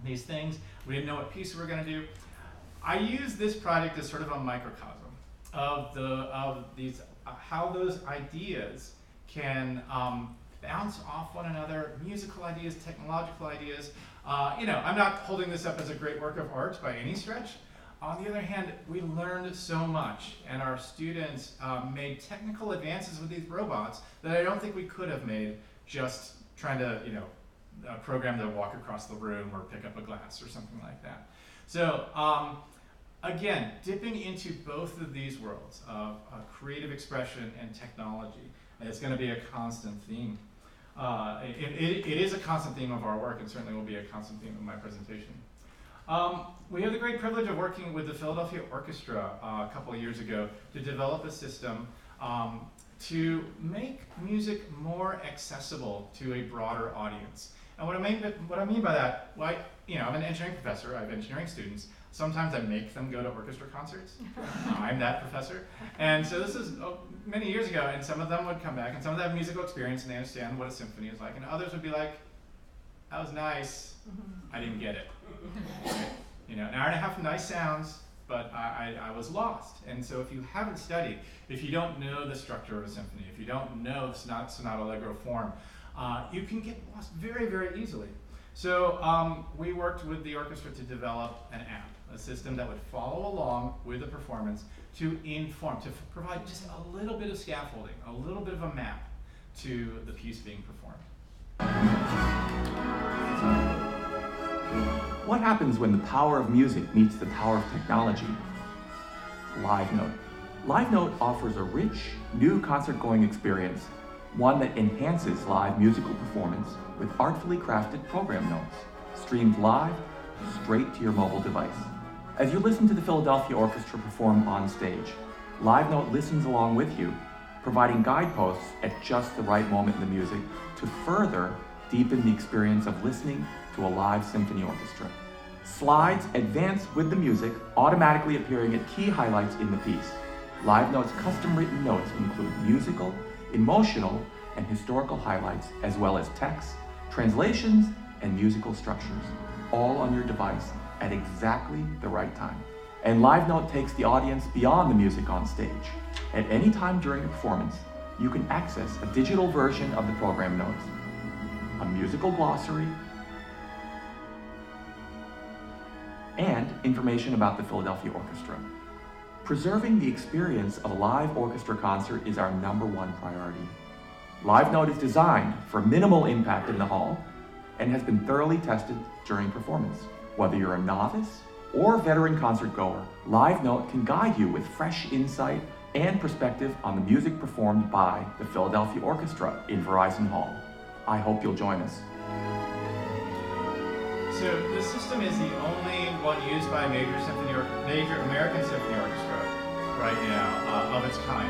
these things. We didn't know what piece we were going to do. I use this project as sort of a microcosm of these how those ideas can bounce off one another, musical ideas, technological ideas. I'm not holding this up as a great work of art by any stretch. On the other hand, we learned so much, and our students made technical advances with these robots that I don't think we could have made just trying to, program to walk across the room or pick up a glass or something like that. So, again, dipping into both of these worlds of creative expression and technology is going to be a constant theme. It is a constant theme of our work, and certainly will be a constant theme of my presentation. We have the great privilege of working with the Philadelphia Orchestra a couple of years ago to develop a system to make music more accessible to a broader audience. And what I mean by that, I'm an engineering professor. I have engineering students. Sometimes I make them go to orchestra concerts. I'm that professor. And so this is many years ago, and some of them would come back, and some of them have musical experience, and they understand what a symphony is like, and others would be like, that was nice, I didn't get it. An hour and a half of nice sounds, but I was lost. And so if you haven't studied, if you don't know the structure of a symphony, if you don't know the sonata allegro form, you can get lost very, very easily. So we worked with the orchestra to develop an app, a system that would follow along with the performance to inform, to provide just a little bit of scaffolding, a little bit of a map to the piece being performed. What happens when the power of music meets the power of technology? Live Note. Live Note offers a rich, new concert-going experience, one that enhances live musical performance with artfully crafted program notes, streamed live, straight to your mobile device. As you listen to the Philadelphia Orchestra perform on stage, Live Note listens along with you, providing guideposts at just the right moment in the music to further deepen the experience of listening to a live symphony orchestra. Slides advance with the music, automatically appearing at key highlights in the piece. Live Note's custom-written notes include musical, emotional, and historical highlights, as well as text, translations, and musical structures, all on your device at exactly the right time. And Live Note takes the audience beyond the music on stage. At any time during a performance, you can access a digital version of the program notes, a musical glossary, and information about the Philadelphia Orchestra. Preserving the experience of a live orchestra concert is our #1 priority. Live Note is designed for minimal impact in the hall and has been thoroughly tested during performance. Whether you're a novice or veteran concertgoer, Live Note can guide you with fresh insight and perspective on the music performed by the Philadelphia Orchestra in Verizon Hall. I hope you'll join us. So this system is the only one used by a major American symphony orchestra right now of its kind.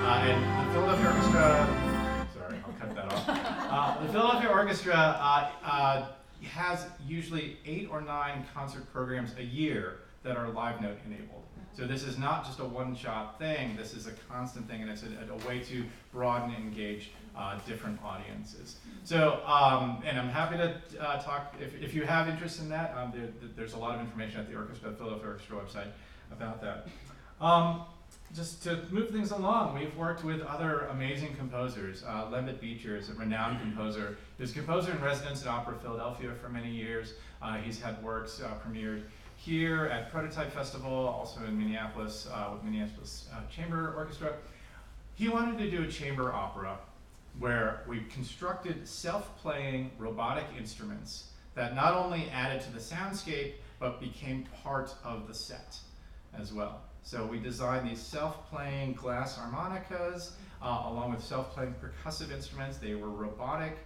And the Philadelphia Orchestra, sorry, I'll cut that off. The Philadelphia Orchestra has usually 8 or 9 concert programs a year that are Live Note enabled. So this is not just a one-shot thing, this is a constant thing, and it's a way to broaden and engage different audiences. So, and I'm happy to talk, if you have interest in that, there's a lot of information at the Philadelphia Orchestra website about that. Just to move things along, we've worked with other amazing composers. Lembit Beecher is a renowned composer. He was composer in residence at Opera Philadelphia for many years. He's had works premiered here at Prototype Festival, also in Minneapolis with Minneapolis Chamber Orchestra. He wanted to do a chamber opera where we constructed self-playing robotic instruments that not only added to the soundscape, but became part of the set as well. So we designed these self-playing glass harmonicas along with self-playing percussive instruments. They were robotic.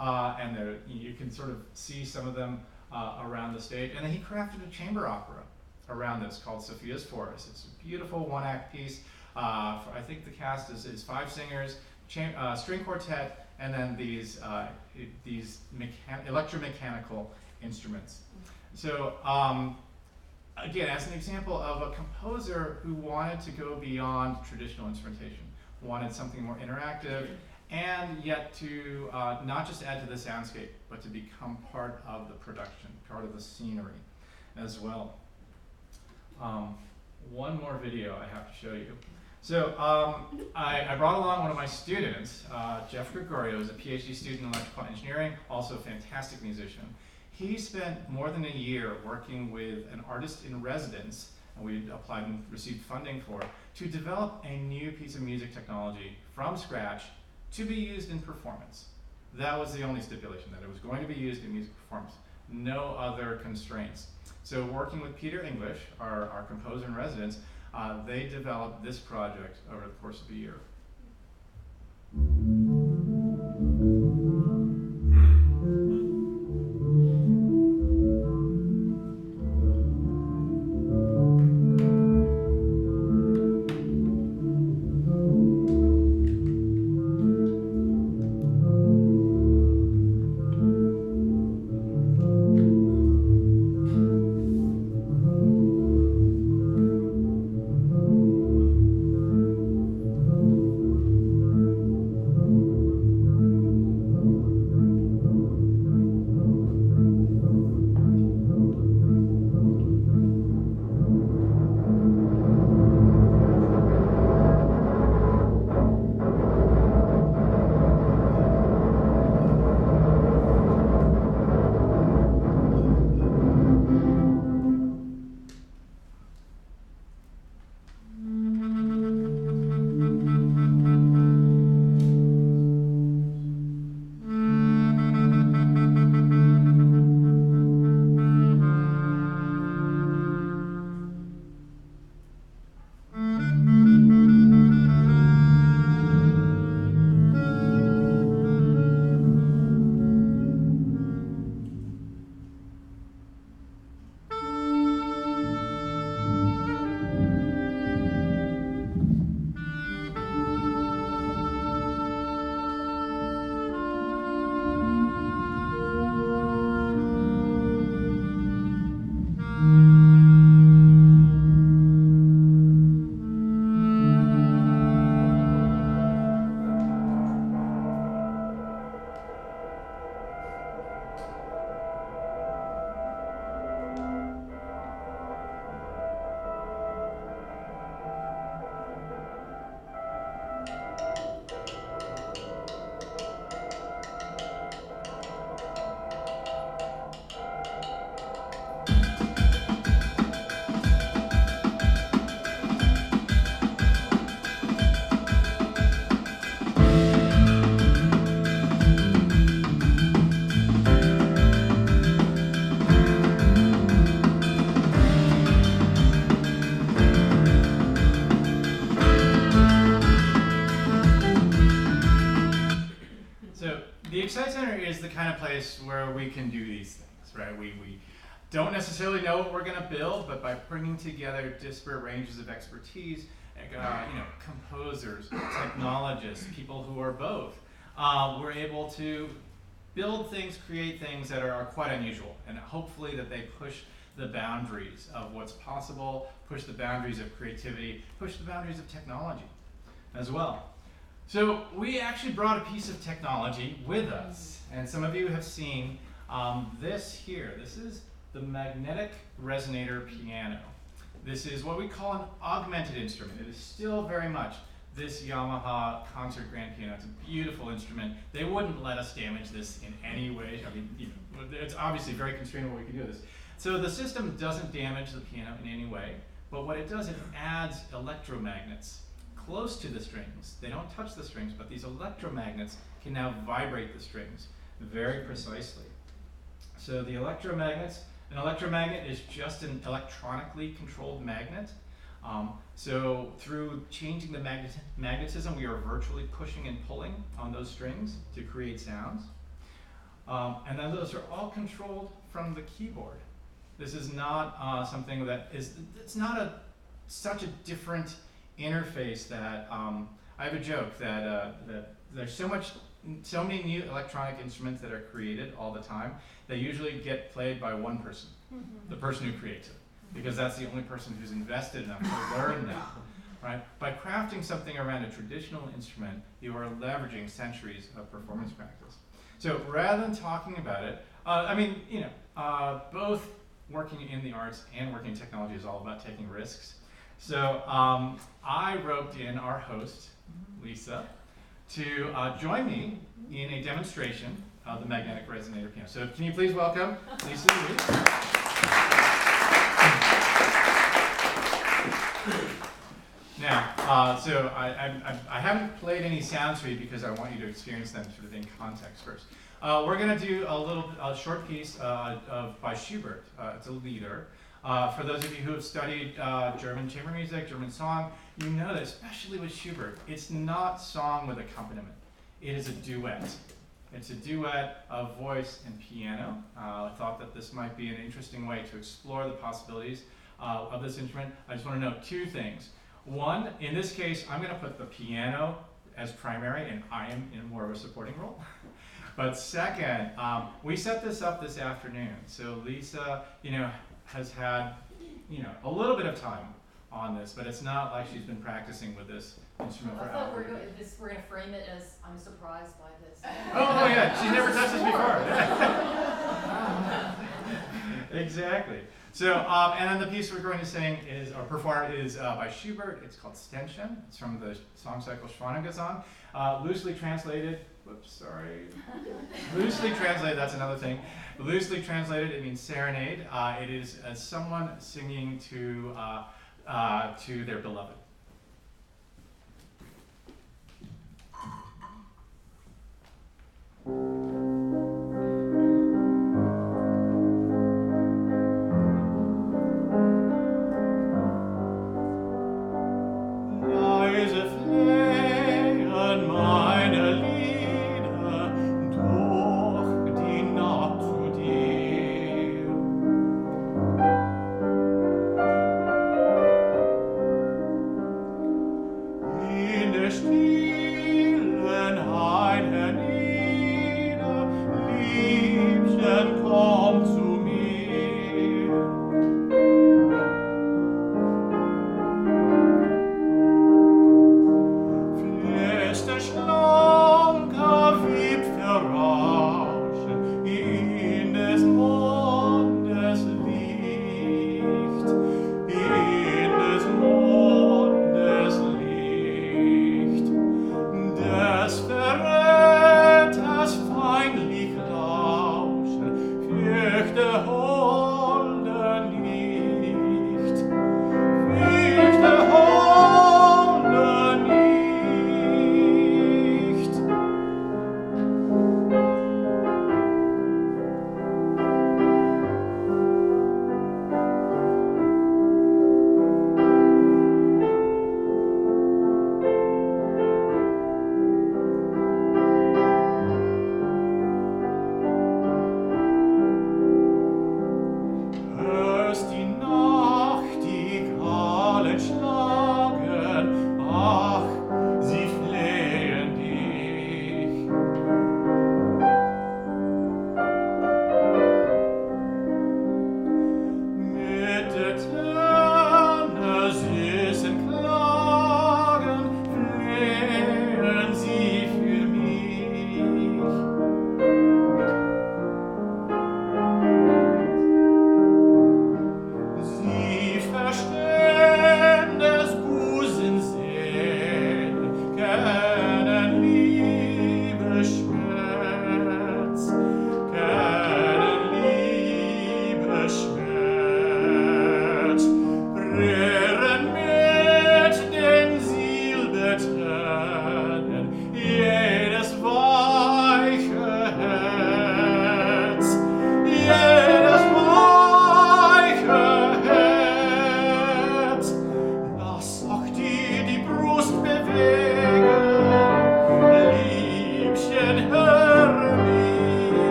and you can sort of see some of them around the stage. And then he crafted a chamber opera around this called Sophia's Forest. It's a beautiful one-act piece. I think the cast is 5 singers, string quartet, and then these electromechanical instruments. So again, as an example of a composer who wanted to go beyond traditional instrumentation, wanted something more interactive, and yet to not just add to the soundscape, but to become part of the production, part of the scenery as well. One more video I have to show you. So I brought along one of my students, Jeff Gregorio, who's a Ph.D. student in electrical engineering, also a fantastic musician. He spent more than a year working with an artist in residence, and we applied and received funding for, to develop a new piece of music technology from scratch to be used in performance. That was the only stipulation, that it was going to be used in music performance. No other constraints. So working with Peter English, our composer in residence, they developed this project over the course of a year. Is the kind of place where we can do these things, right? We don't necessarily know what we're going to build, but by bringing together disparate ranges of expertise, composers, technologists, people who are both, we're able to build things, create things that are quite unusual, and hopefully that they push the boundaries of what's possible, push the boundaries of creativity, push the boundaries of technology as well. So we actually brought a piece of technology with us, and some of you have seen this here. This is the magnetic resonator piano. This is what we call an augmented instrument. It is still very much this Yamaha concert grand piano. It's a beautiful instrument. They wouldn't let us damage this in any way. I mean, it's obviously very constrained what we can do with this. So the system doesn't damage the piano in any way, but what it does, it adds electromagnets close to the strings. They don't touch the strings, but these electromagnets can now vibrate the strings very precisely. So the electromagnets, an electromagnet is just an electronically controlled magnet. So through changing the magnetism, we are virtually pushing and pulling on those strings to create sounds. And then those are all controlled from the keyboard. This is not something that is, it's not such a different interface that, I have a joke that there's so many new electronic instruments that are created all the time. They usually get played by one person, the person who creates it, because that's the only person who's invested enough to learn that, right? By crafting something around a traditional instrument, you are leveraging centuries of performance practice. So rather than talking about it, both working in the arts and working in technology is all about taking risks. So I roped in our host, Lisa, to join me in a demonstration of the magnetic resonator piano. So can you please welcome Lisa Yui? Now, so I haven't played any sounds for you because I want you to experience them sort of in context first. We're going to do a short piece by Schubert. It's a lieder. For those of you who have studied German chamber music, German song, you know that especially with Schubert, it's not song with accompaniment. It is a duet. It's a duet of voice and piano. I thought that this might be an interesting way to explore the possibilities of this instrument. I just want to note two things. One, in this case, I'm going to put the piano as primary, and I am in more of a supporting role. But second, we set this up this afternoon. So Lisa, has had, a little bit of time on this, but it's not like she's been practicing with this instrument for I thought hours. we're going to frame it as I'm surprised by this. Oh yeah, she's never touched this before. Exactly. So, and then the piece we're going to sing or perform is by Schubert. It's called Ständchen. It's from the song cycle Schwanengesang. Loosely translated, loosely translated, that's another thing. Loosely translated, it means serenade. It is someone singing to their beloved.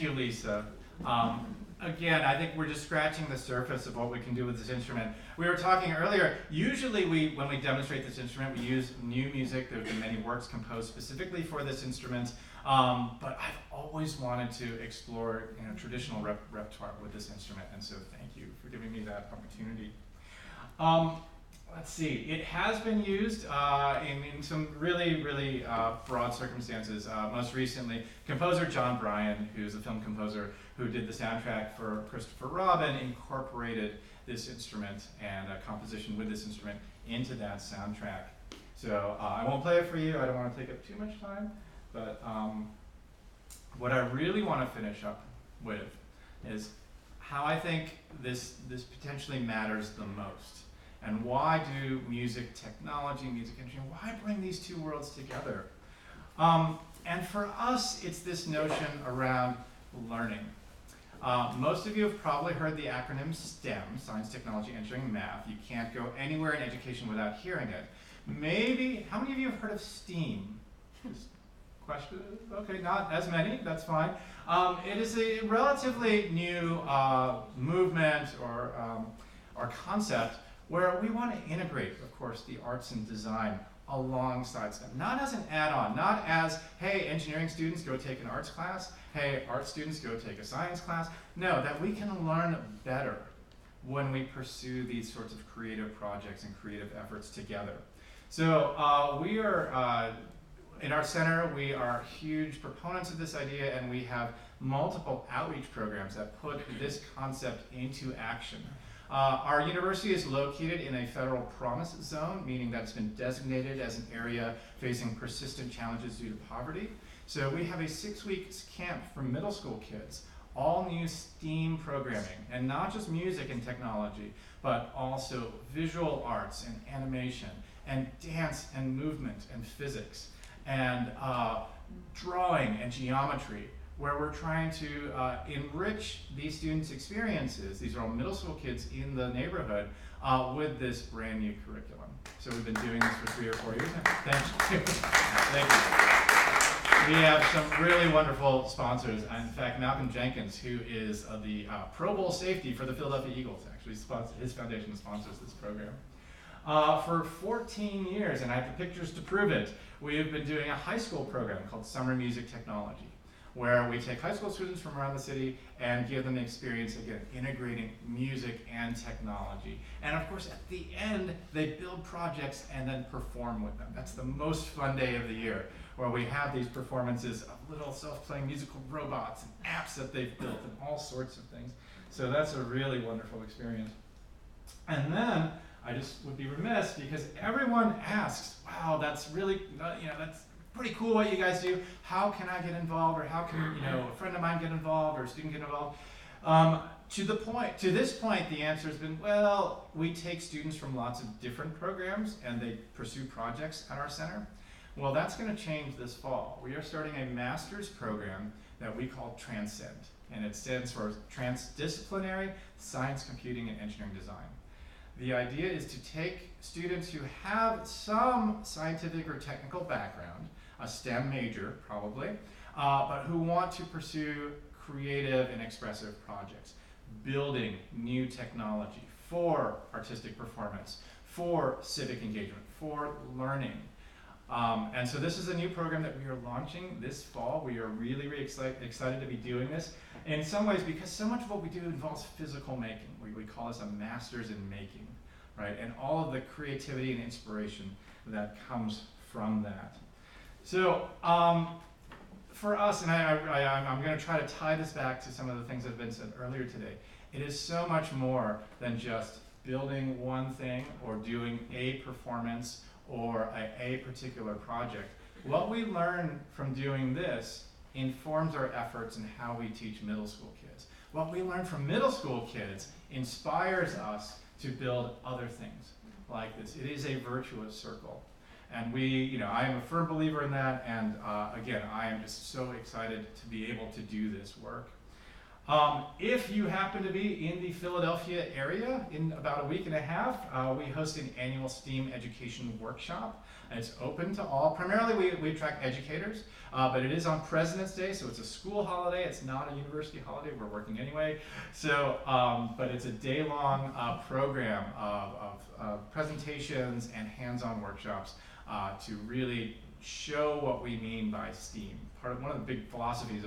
you, Lisa. Again, I think we're just scratching the surface of what we can do with this instrument. We were talking earlier, usually when we demonstrate this instrument, we use new music. There have been many works composed specifically for this instrument, but I've always wanted to explore traditional repertoire with this instrument, and so thank you for giving me that opportunity. Let's see, it has been used in some really, really broad circumstances. Most recently, composer John Bryan, who's a film composer who did the soundtrack for Christopher Robin, incorporated this instrument and a composition with this instrument into that soundtrack. So I won't play it for you, I don't want to take up too much time, but what I really want to finish up with is how I think this potentially matters the most. And why do music technology, music engineering, why bring these two worlds together? And for us, it's this notion around learning. Most of you have probably heard the acronym STEM, Science, Technology, Engineering, Math. You can't go anywhere in education without hearing it. Maybe, how many of you have heard of STEAM? Question? Okay, not as many, that's fine. It is a relatively new movement or concept where we want to integrate, of course, the arts and design alongside STEM. Not as an add-on, not as, hey, engineering students go take an arts class, hey, art students go take a science class. No, that we can learn better when we pursue these sorts of creative projects and creative efforts together. So we are, in our center, we are huge proponents of this idea, and we have multiple outreach programs that put this concept into action. Our university is located in a federal promise zone, meaning that it's been designated as an area facing persistent challenges due to poverty. So we have a 6-week camp for middle school kids, all new STEAM programming, and not just music and technology, but also visual arts and animation, and dance and movement and physics, and drawing and geometry, where we're trying to enrich these students' experiences. These are all middle school kids in the neighborhood with this brand new curriculum. So we've been doing this for 3 or 4 years now. Thank you. Thank you. We have some really wonderful sponsors. In fact, Malcolm Jenkins, who is the Pro Bowl safety for the Philadelphia Eagles, actually his foundation sponsors this program. For 14 years, and I have the pictures to prove it, we have been doing a high school program called Summer Music Technology, where we take high school students from around the city and give them the experience, again, integrating music and technology. And of course, at the end, they build projects and then perform with them. That's the most fun day of the year, where we have these performances of little self-playing musical robots and apps that they've built and all sorts of things. So that's a really wonderful experience. And then, I just would be remiss because everyone asks, wow, that's really, that's pretty cool what you guys do. How can I get involved, or how can a friend of mine get involved, or a student get involved? To this point, the answer has been, well, we take students from lots of different programs and they pursue projects at our center. Well, that's going to change this fall. We are starting a master's program that we call Transcend, and it stands for Transdisciplinary Science, Computing, and Engineering Design. The idea is to take students who have some scientific or technical background, a STEM major probably, but who want to pursue creative and expressive projects, building new technology for artistic performance, for civic engagement, for learning. And so this is a new program that we are launching this fall. We are really, really excited to be doing this. In some ways, because so much of what we do involves physical making. We call this a master's in making, right? And all of the creativity and inspiration that comes from that. So for us, and I'm going to try to tie this back to some of the things that have been said earlier today, it is so much more than just building one thing or doing a performance or a particular project. What we learn from doing this informs our efforts in how we teach middle school kids. What we learn from middle school kids inspires us to build other things like this. It is a virtuous circle. And I am a firm believer in that, and again, I am just so excited to be able to do this work. If you happen to be in the Philadelphia area in about a week and a half, we host an annual STEAM education workshop. And it's open to all. Primarily we attract educators, but it is on President's Day, so it's a school holiday. It's not a university holiday. We're working anyway. So, but it's a day-long program of presentations and hands-on workshops to really show what we mean by STEAM. One of the big philosophies,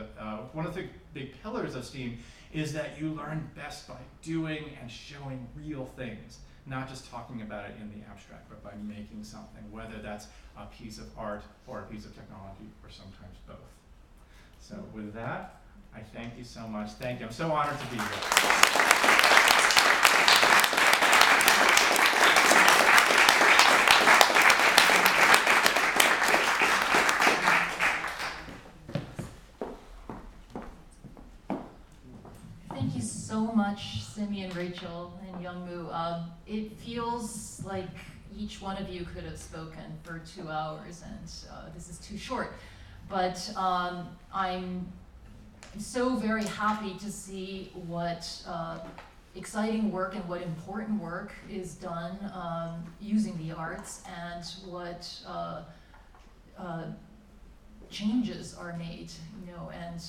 one of the big pillars of STEAM is that you learn best by doing and showing real things, not just talking about it in the abstract, but by making something, whether that's a piece of art or a piece of technology, or sometimes both. So with that, I thank you so much. Thank you. I'm so honored to be here. Thank you so much, Simi and Rachel and Youngmoo. It feels like each one of you could have spoken for 2 hours, and this is too short. But I'm so very happy to see what exciting work and what important work is done using the arts, and what changes are made, you know, and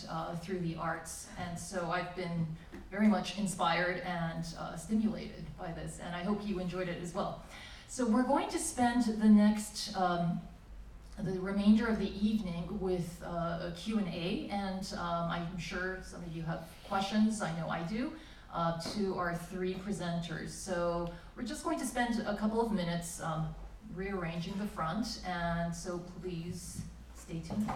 through the arts. And so I've been very much inspired and stimulated by this, and I hope you enjoyed it as well. So we're going to spend the next, the remainder of the evening with a Q&A, and I'm sure some of you have questions, I know I do, to our 3 presenters. So we're just going to spend a couple of minutes rearranging the front, and so please stay tuned.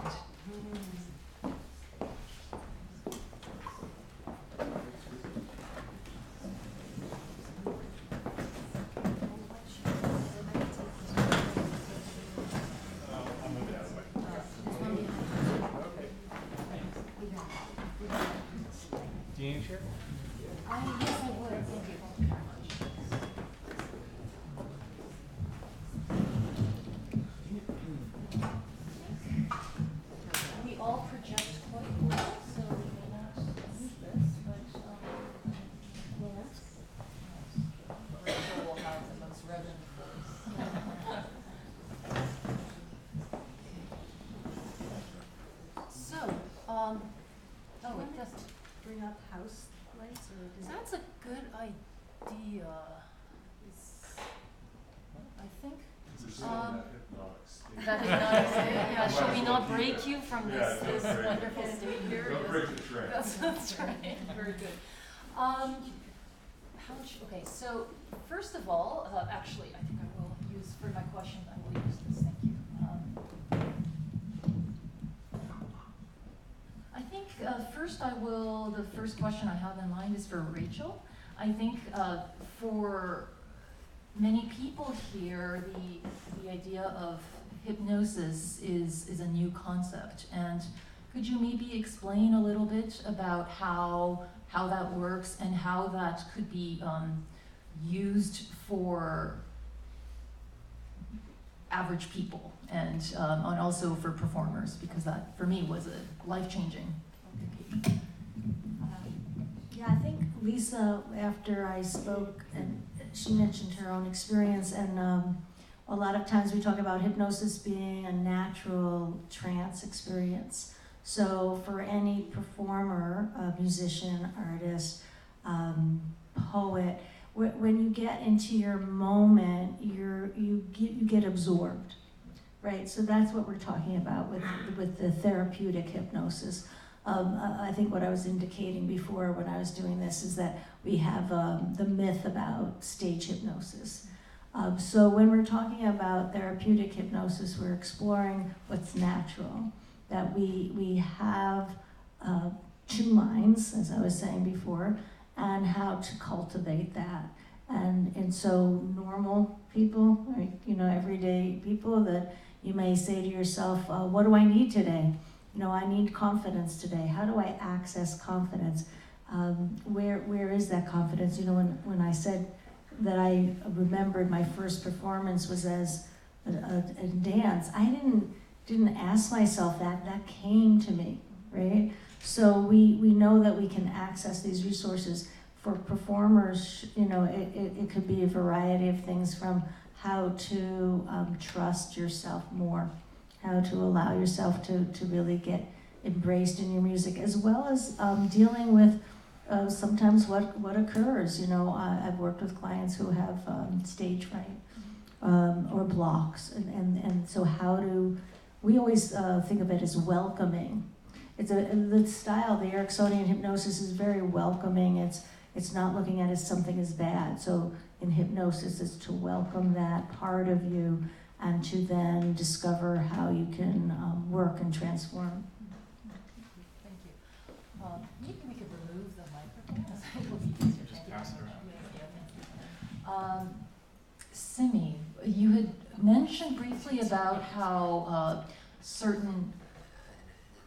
Do you need a chair? Yes, I would. Thank you. We all project quite well, so we may not use this, but yes. Rachel will have the most reverent voice. So, oh, it does. Bring up house lights, or does That's a good idea. I think. That is not yeah. Shall we not break you from this wonderful state here? Don't break the train. That's right. Very good. How much? Okay. So first of all, actually, I think I will use for my question. I will use this. Thank you. I think first the first question I have in mind is for Rachel. I think for many people here, the idea of hypnosis is a new concept. And could you maybe explain a little bit about how that works and how that could be used for average people and also for performers, because that for me was a life-changing. Yeah, I think Lisa, after I spoke, and she mentioned her own experience, and a lot of times we talk about hypnosis being a natural trance experience. So for any performer, musician, artist, poet, when you get into your moment, you get absorbed, right? So that's what we're talking about with the therapeutic hypnosis. I think what I was indicating before when I was doing this is that we have the myth about stage hypnosis. So when we're talking about therapeutic hypnosis, we're exploring what's natural, that we have 2 minds, as I was saying before, and how to cultivate that. And so normal people, right, everyday people, that you may say to yourself, what do I need today? I need confidence today. How do I access confidence? Where is that confidence? When I said that I remembered my first performance was as a dance, I didn't ask myself that came to me, right? So we know that we can access these resources. For performers, it could be a variety of things, from how to trust yourself more, how to allow yourself to really get embraced in your music, as well as dealing with sometimes what occurs. I've worked with clients who have stage fright or blocks, and so we always think of it as welcoming. The style, the Ericksonian hypnosis, is very welcoming. It's not looking at it as something as bad. So in hypnosis, it's to welcome that part of you and to then discover how you can work and transform. Thank you. Maybe we could remove the microphone. It'll be easier. Just pass it around. Simi, you had mentioned briefly about how certain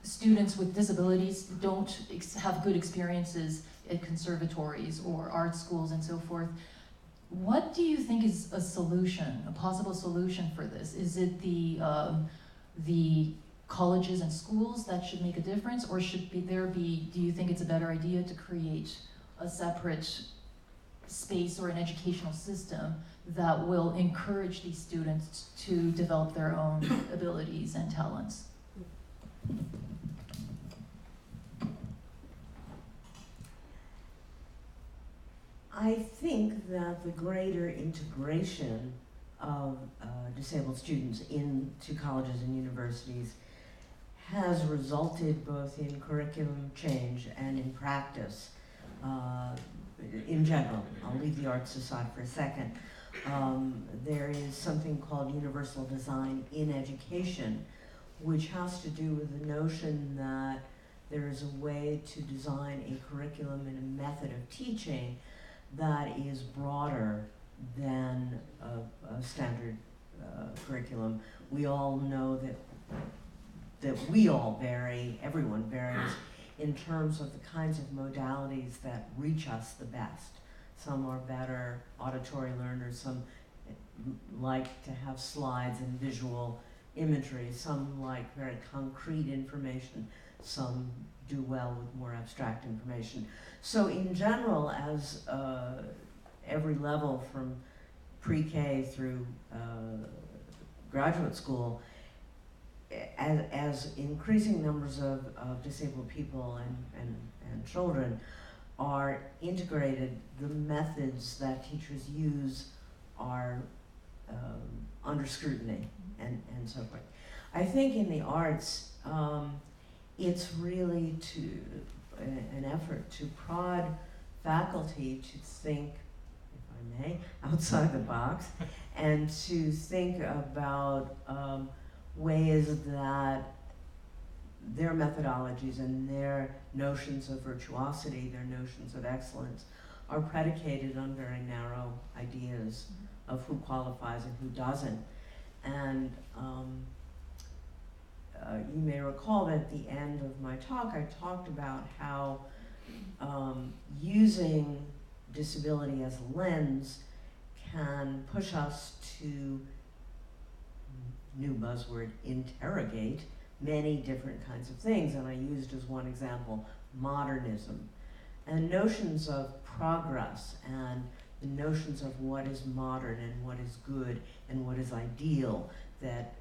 students with disabilities don't have good experiences at conservatories or art schools and so forth. What do you think is a solution, a possible solution for this? Is it the colleges and schools that should make a difference, or do you think it's a better idea to create a separate space or an educational system that will encourage these students to develop their own abilities and talents? I think that the greater integration of disabled students into colleges and universities has resulted both in curriculum change and in practice in general. I'll leave the arts aside for a second. There is something called universal design in education, which has to do with the notion that there is a way to design a curriculum and a method of teaching that is broader than a standard curriculum. We all know that we all vary, everyone varies, in terms of the kinds of modalities that reach us the best. Some are better auditory learners, some like to have slides and visual imagery, some like very concrete information, some do well with more abstract information. So in general, as every level from pre-K through graduate school, as increasing numbers of disabled people and children are integrated, the methods that teachers use are under scrutiny and so forth. I think in the arts, it's really an effort to prod faculty to think, if I may, outside the box, and to think about ways that their methodologies and their notions of virtuosity, their notions of excellence, are predicated on very narrow ideas of who qualifies and who doesn't. And you may recall that at the end of my talk, I talked about how using disability as a lens can push us to, new buzzword, interrogate many different kinds of things. And I used as one example modernism and notions of progress and the notions of what is modern and what is good and what is ideal that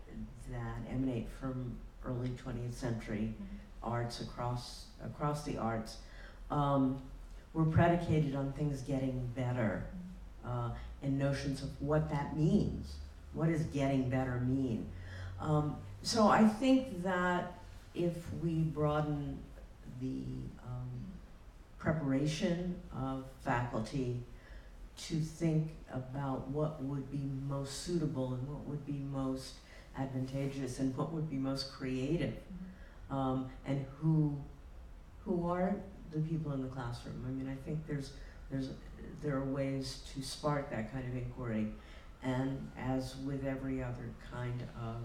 emanate from early 20th century arts across the arts were predicated on things getting better and notions of what that means. What does getting better mean? So I think that if we broaden the preparation of faculty to think about what would be most suitable and what would be most advantageous and what would be most creative, and who are the people in the classroom. I mean, I think there are ways to spark that kind of inquiry, and as with every other kind of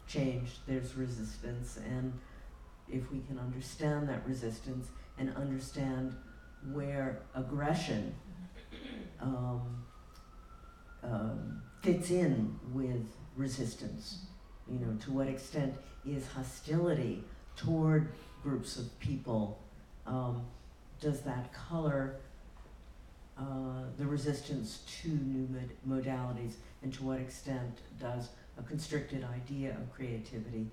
change, there's resistance, and if we can understand that resistance and understand where aggression fits in with resistance, to what extent is hostility toward groups of people, does that color the resistance to new modalities, and to what extent does a constricted idea of creativity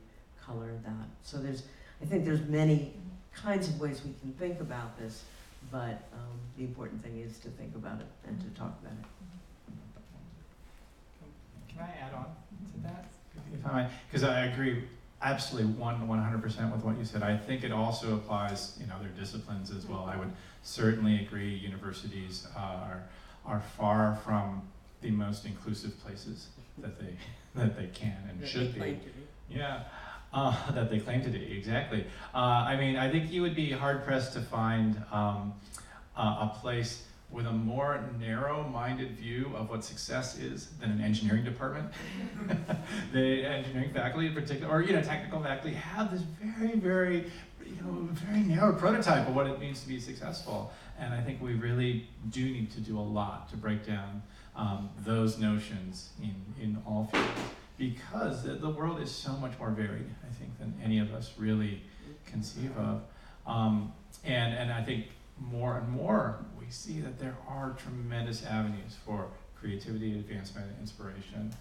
color that? So I think there's many kinds of ways we can think about this, but the important thing is to think about it and to talk about it. Can I add on to that? If I might, because I agree absolutely 100% with what you said. I think it also applies in other disciplines as well. I would certainly agree universities are far from the most inclusive places that they can and should be. Yeah, that they claim to be, exactly. I mean, I think you would be hard pressed to find a place with a more narrow-minded view of what success is than an engineering department. The engineering faculty in particular, or technical faculty, have this very narrow prototype of what it means to be successful. And I think we really do need to do a lot to break down those notions in all fields, because the world is so much more varied, I think, than any of us really conceive of. And I think more and more we see that there are tremendous avenues for creativity, advancement, and inspiration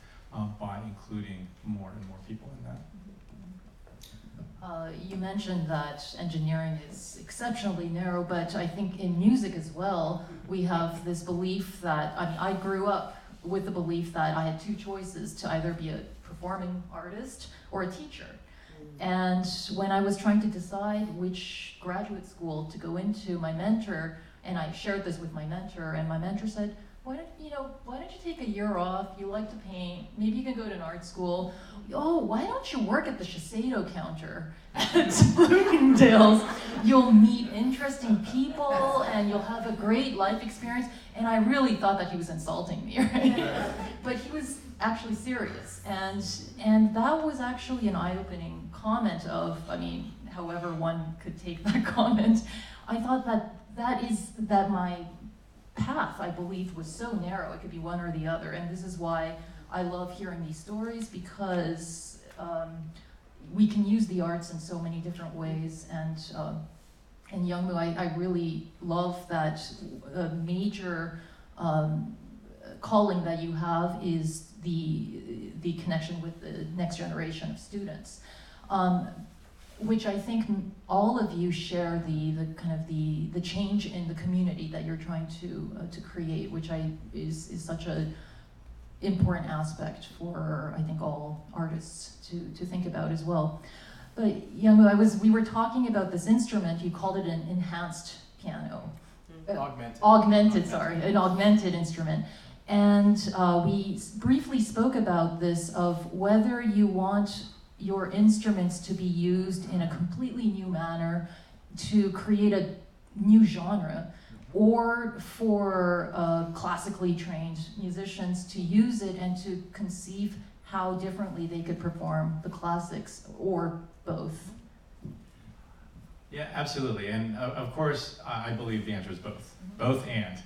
by including more and more people in that. You mentioned that engineering is exceptionally narrow, but I think in music as well, we have this belief that, I grew up with the belief that I had two choices, to either be a performing artist or a teacher. And when I was trying to decide which graduate school to go into, my mentor, and I shared this with my mentor, and my mentor said, why don't you take a year off? You like to paint. Maybe you can go to an art school. Oh, why don't you work at the Shiseido counter at Bloomingdale's? You'll meet interesting people and you'll have a great life experience. And I really thought that he was insulting me, right? But he was actually serious. And that was actually an eye-opening comment of, however one could take that comment. I thought that my path, I believed, was so narrow. It could be one or the other, and this is why I love hearing these stories, because we can use the arts in so many different ways. And Youngmoo, I really love that a major calling that you have is the connection with the next generation of students. Which I think all of you share the change in the community that you're trying to create, which is such a important aspect for, I think, all artists to think about as well. But Youngmoo, we were talking about this instrument. You called it an enhanced piano. An augmented instrument. And we briefly spoke about this, of whether you want your instruments to be used in a completely new manner to create a new genre, or for classically trained musicians to use it and to conceive how differently they could perform the classics, or both. Yeah, absolutely. And of course, I believe the answer is both. Both and.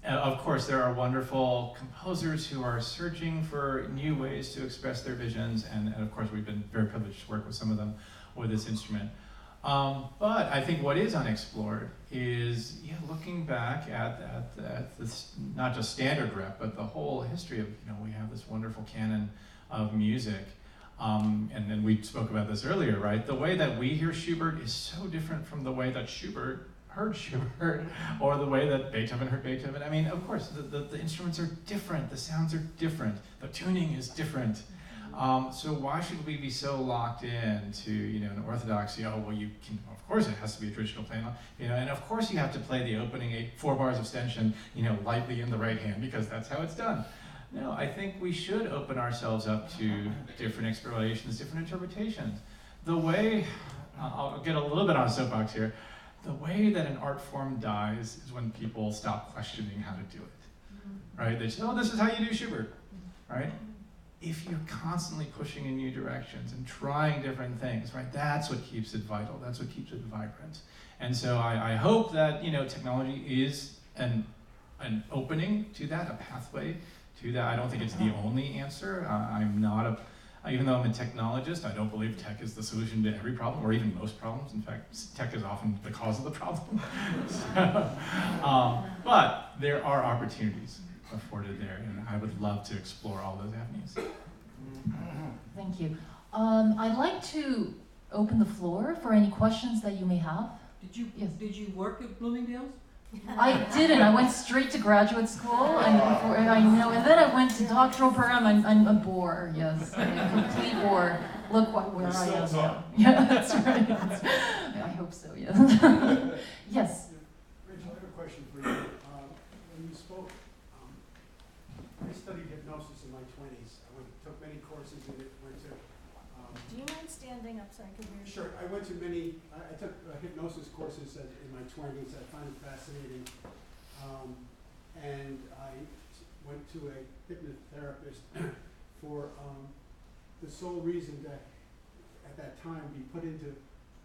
Of course, there are wonderful composers who are searching for new ways to express their visions, and of course, we've been very privileged to work with some of them with this instrument. But I think what is unexplored is looking back at this, not just standard rep, but the whole history of, we have this wonderful canon of music. And then we spoke about this earlier, right? The way that we hear Schubert is so different from the way that Schubert heard Schubert, or the way that Beethoven heard Beethoven. Of course, the instruments are different, the sounds are different, the tuning is different. So why should we be so locked in to, an orthodoxy? Oh, well, you can, of course it has to be a traditional playing, and of course you have to play the opening 4 bars of stension, lightly in the right hand, because that's how it's done. No, I think we should open ourselves up to different explorations, different interpretations. The way, I'll get a little bit on a soapbox here, the way that an art form dies is when people stop questioning how to do it, right? They say, oh, this is how you do Schubert, right? If you're constantly pushing in new directions and trying different things, right, that's what keeps it vital, that's what keeps it vibrant. And so I hope that, technology is an opening to that, a pathway to that. I don't think it's the only answer. I'm not Even though I'm a technologist, I don't believe tech is the solution to every problem, or even most problems. In fact, tech is often the cause of the problem. But there are opportunities afforded there, and I would love to explore all those avenues. Thank you. I'd like to open the floor for any questions that you may have. Did you work at Bloomingdale's? I didn't. I went straight to graduate school, and and then I went to doctoral program. I'm a bore. Yes, I'm a complete bore. Look where I am now. Yeah, that's right. I hope so. Yes. Yes. Rachel, I have a question for you. When you spoke, I studied hypnosis in my 20s. I took many courses in it. Went to. Do you mind standing up so I can hear you? Sure. I went to many. I took hypnosis courses in my 20s. I find it fascinating, and I went to a hypnotherapist for the sole reason that at that time be put into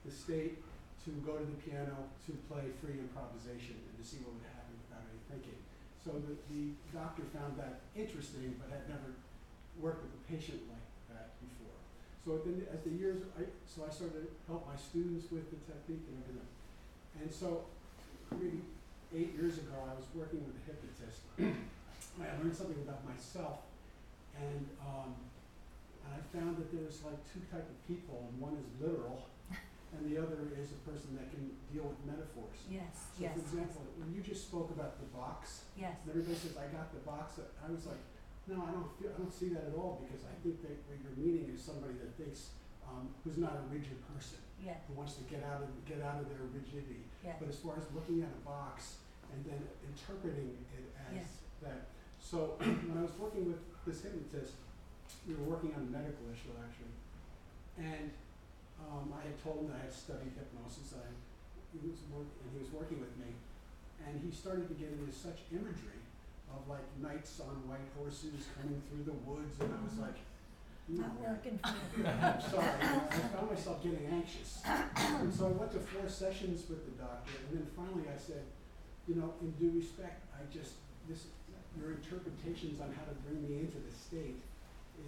the state to go to the piano to play free improvisation and to see what would happen without any thinking. So the doctor found that interesting, but had never worked with a patient like that before. So then as the years, I started to help my students with the technique and everything. And so maybe 8 years ago, I was working with a hypnotist. I learned something about myself, and I found that there's like two types of people, and one is literal, and the other is a person that can deal with metaphors. Yes, So for example, when you just spoke about the box, yes. and everybody says, I got the box, I was like, no, I don't see that at all, because I think that what you're meaning is somebody that thinks, who's not a rigid person, Yeah, who wants to get out of their rigidity. yeah. But as far as looking at a box and then interpreting it as that. So when I was working with this hypnotist, we were working on a medical issue actually, and I had told him that I had studied hypnosis. He was working with me, and he started to get into such imagery of like knights on white horses coming through the woods, and I was like, Not working for you. I'm sorry, I found myself getting anxious. And so I went to 4 sessions with the doctor, and then finally I said, in due respect, your interpretations on how to bring me into the state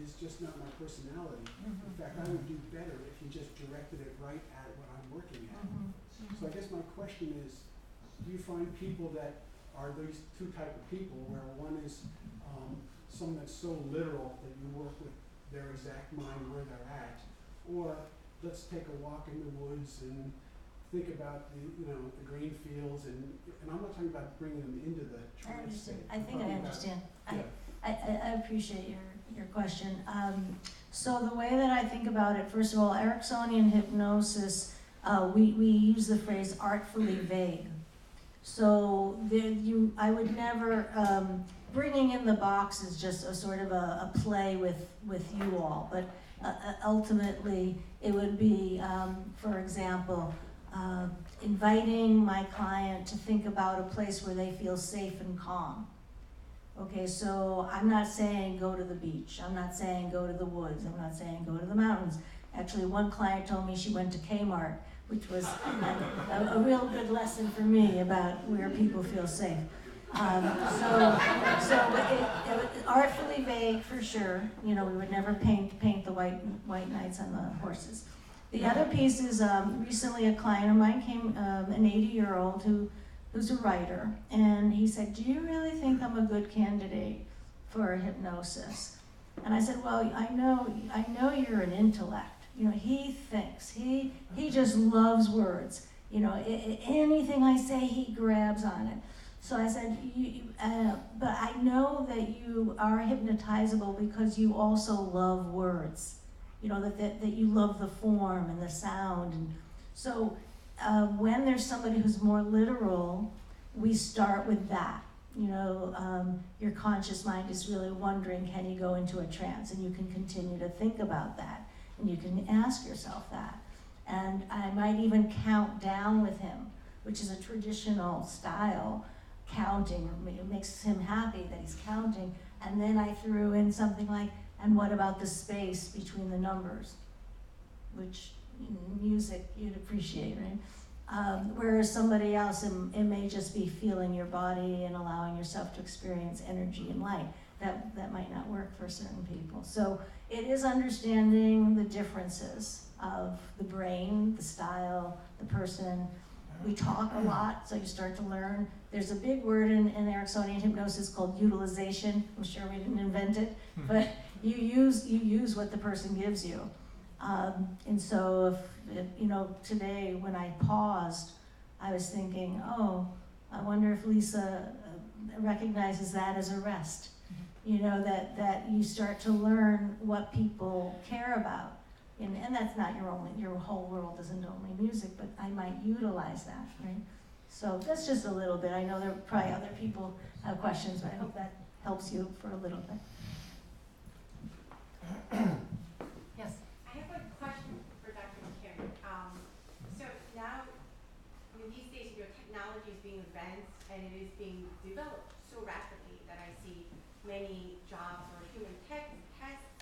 is just not my personality. In fact, I would do better if you just directed it right at what I'm working at. So I guess my question is, do you find people that are these two type of people, where one is someone that's so literal that you work with their exact mind where they're at, or let's take a walk in the woods and think about the green fields, and I'm not talking about bringing them into the trance state. I think I understand. Yeah. I appreciate your question. So the way that I think about it, first of all, Ericksonian hypnosis, we use the phrase artfully vague. So I would never, bringing in the box is just a sort of a play with you all, but ultimately it would be, for example, inviting my client to think about a place where they feel safe and calm. Okay, so I'm not saying go to the beach, I'm not saying go to the woods, I'm not saying go to the mountains. Actually, one client told me she went to Kmart, which was a real good lesson for me about where people feel safe. So it artfully vague for sure. We would never paint the white knights on the horses. The other piece is recently a client of mine came, an 80-year-old who's a writer, and he said, "Do you really think I'm a good candidate for hypnosis?" And I said, "Well, I know you're an intellect. He thinks. He just loves words. Anything I say, he grabs on it." So I said, "But I know that you are hypnotizable because you also love words. That you love the form and the sound." And so when there's somebody who's more literal, we start with that. Your conscious mind is really wondering, can you go into a trance? And you can continue to think about that. And you can ask yourself that. And I might even count down with him, which is a traditional style, counting. It makes him happy that he's counting. And then I threw in something like, "And what about the space between the numbers?" Which music you'd appreciate, right? Whereas somebody else, it may just be feeling your body and allowing yourself to experience energy and light. that might not work for certain people. So it is understanding the differences of the brain, the style, the person. We talk a lot, so you start to learn. There's a big word in Ericksonian hypnosis called utilization. I'm sure we didn't invent it, but you use what the person gives you. And so if you know, today when I paused, I was thinking, oh, I wonder if Lisa recognizes that as a rest. You know, that you start to learn what people care about. And that's not your whole world isn't only music, but I might utilize that, right? So that's just a little bit. I know there are probably other people have questions, but I hope that helps you for a little bit. Yes. I have a question for Dr. McCarran. So now, these days, your technology is being advanced and it is being developed so rapidly that I see many jobs or human tasks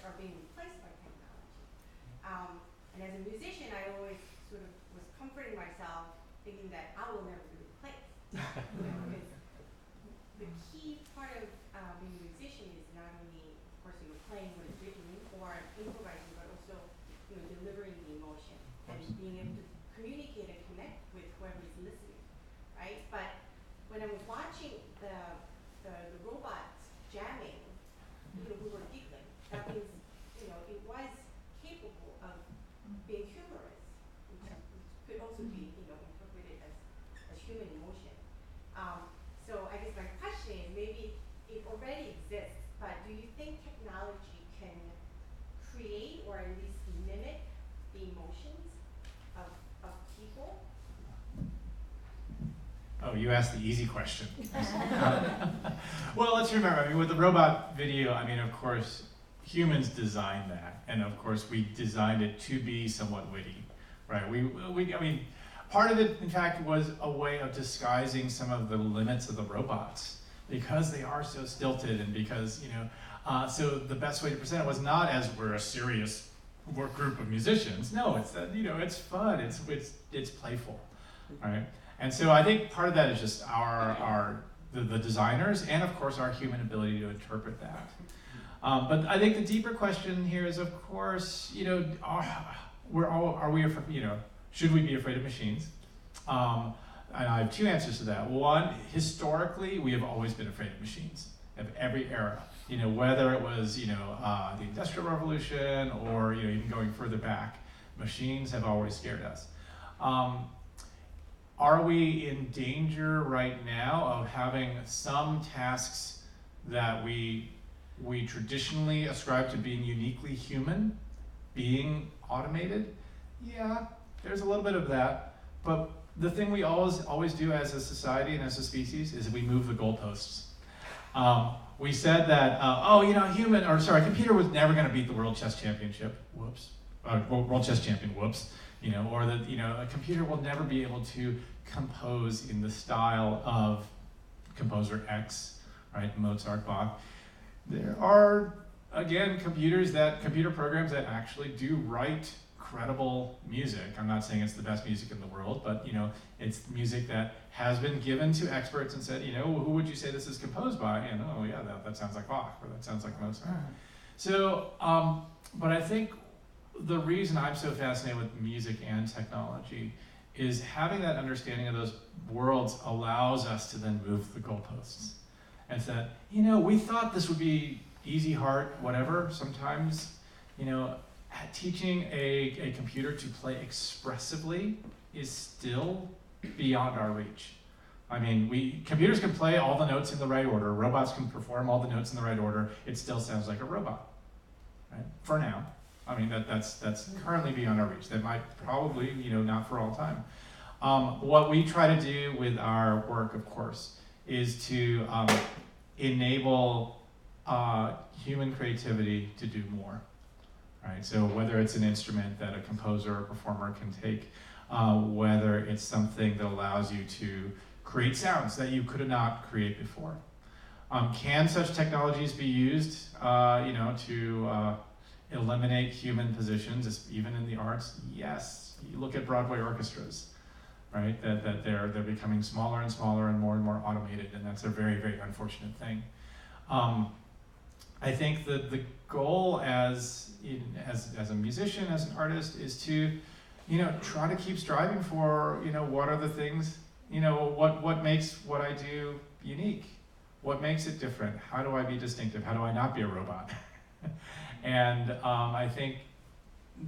are being replaced by technology. And as a musician, I always sort of was comforting myself, thinking that I will never be replaced. Because the key part of being a musician is not only, of course, playing what is written or improvising, but also delivering the emotion and being able to communicate and connect with whoever is listening, right? But when I was watching the robots jamming, we were giggling. That means it was capable of being humorous, which could also be interpreted as human emotion. So I guess my question is, maybe it already exists, but do you think technology can create or at least mimic the emotions of people? Oh, you asked the easy question. Well, let's remember, with the robot video, of course, humans designed that, and of course, we designed it to be somewhat witty, right? Part of it, in fact, was a way of disguising some of the limits of the robots because they are so stilted, and because so the best way to present it was not as we're a serious group of musicians. No, it's that it's fun, it's playful, right? And so I think part of that is just the designers, and of course our human ability to interpret that. But I think the deeper question here is, of course, should we be afraid of machines? And I have two answers to that. One, historically, we have always been afraid of machines of every era. Whether it was the Industrial Revolution or even going further back, machines have always scared us. Are we in danger right now of having some tasks that we traditionally ascribe to being uniquely human being automated? Yeah, there's a little bit of that. But the thing we always do as a society and as a species is we move the goalposts. We said that, computer was never going to beat the World Chess Championship. Whoops. World Chess Champion. Whoops. Or that a computer will never be able to compose in the style of composer X, right? Mozart, Bach. There are, again, computer programs that actually do write credible music. I'm not saying it's the best music in the world, but it's music that has been given to experts and said, who would you say this is composed by? And that sounds like Bach, or that sounds like Mozart. So, but I think the reason I'm so fascinated with music and technology is having that understanding of those worlds allows us to then move the goalposts. And that, we thought this would be easy, hard, whatever. Sometimes, teaching a computer to play expressively is still beyond our reach. Computers can play all the notes in the right order. Robots can perform all the notes in the right order. It still sounds like a robot, right? For now. That's currently beyond our reach. That might probably, not for all time. What we try to do with our work, of course, is to enable human creativity to do more, right? So whether it's an instrument that a composer or performer can take, whether it's something that allows you to create sounds that you could not create before. Can such technologies be used, to eliminate human positions, even in the arts? Yes. You look at Broadway orchestras, right? That they're becoming smaller and smaller and more automated, and that's a very, very unfortunate thing. I think that the goal as a musician, as an artist, is to, try to keep striving for, what are the things, what makes what I do unique? What makes it different? How do I be distinctive? How do I not be a robot? And I think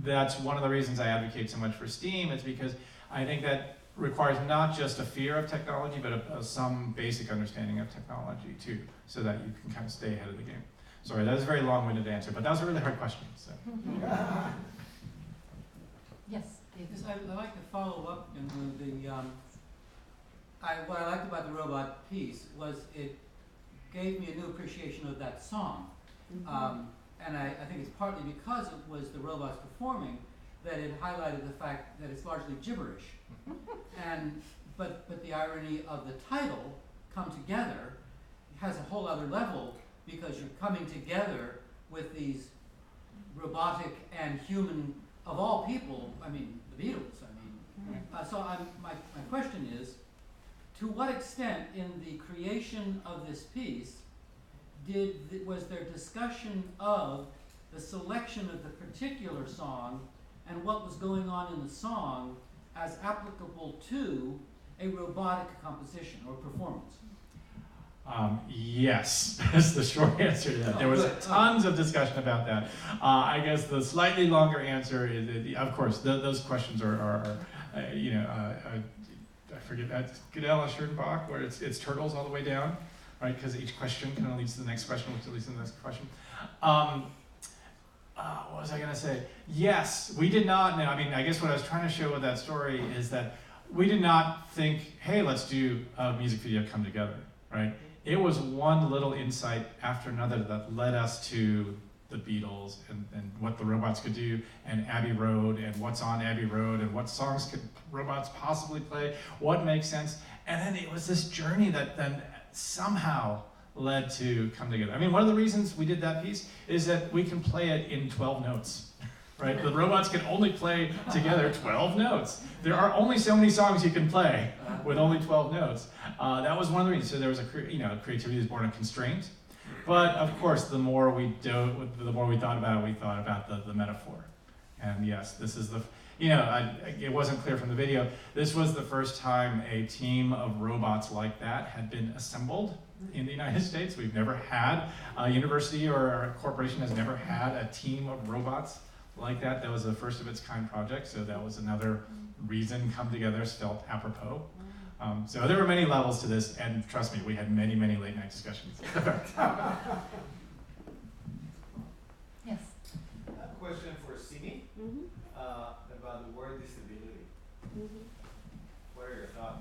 that's one of the reasons I advocate so much for STEAM. It's because I think that requires not just a fear of technology, but some basic understanding of technology too, so that you can kind of stay ahead of the game. Sorry, that was a very long-winded answer, but that was a really hard question. So. Yes, David. Yes, I'd like to follow up in what I liked about the robot piece was it gave me a new appreciation of that song. And I think it's partly because it was the robots performing that it highlighted the fact that it's largely gibberish. But the irony of the title, Come Together, has a whole other level because you're coming together with these robotic and human, of all people, I mean, the Beatles, so my question is, to what extent in the creation of this piece was there discussion of the selection of the particular song and what was going on in the song as applicable to a robotic composition or performance? Yes, is the short answer to that. There was tons of discussion about that. I guess the slightly longer answer is, of course, those questions are I forget that, Goodell Schurdenbach, where it's turtles all the way down, right? Because each question kind of leads to the next question, which leads to the next question. What was I going to say? Yes, we did not know. I mean, I guess what I was trying to show with that story is that we did not think, hey, let's do a music video Come Together, right? It was one little insight after another that led us to the Beatles and what the robots could do, and Abbey Road, and what's on Abbey Road, and what songs could robots possibly play, what makes sense. And then it was this journey that then somehow led to Come Together. I mean, one of the reasons we did that piece is that we can play it in 12 notes, right? The robots can only play together 12 notes. There are only so many songs you can play with only 12 notes. That was one of the reasons. So there was creativity is born of constraint. But of course, the more we thought about it, we thought about the metaphor. And yes, this is it wasn't clear from the video. This was the first time a team of robots like that had been assembled in the United States. We've never had, a university or a corporation has never had a team of robots like that. That was the first of its kind project, so that was another reason Come Together felt apropos. So there were many levels to this, and trust me, we had many, many late night discussions. Yes. I have a question for Simi about the word disability. What are your thoughts?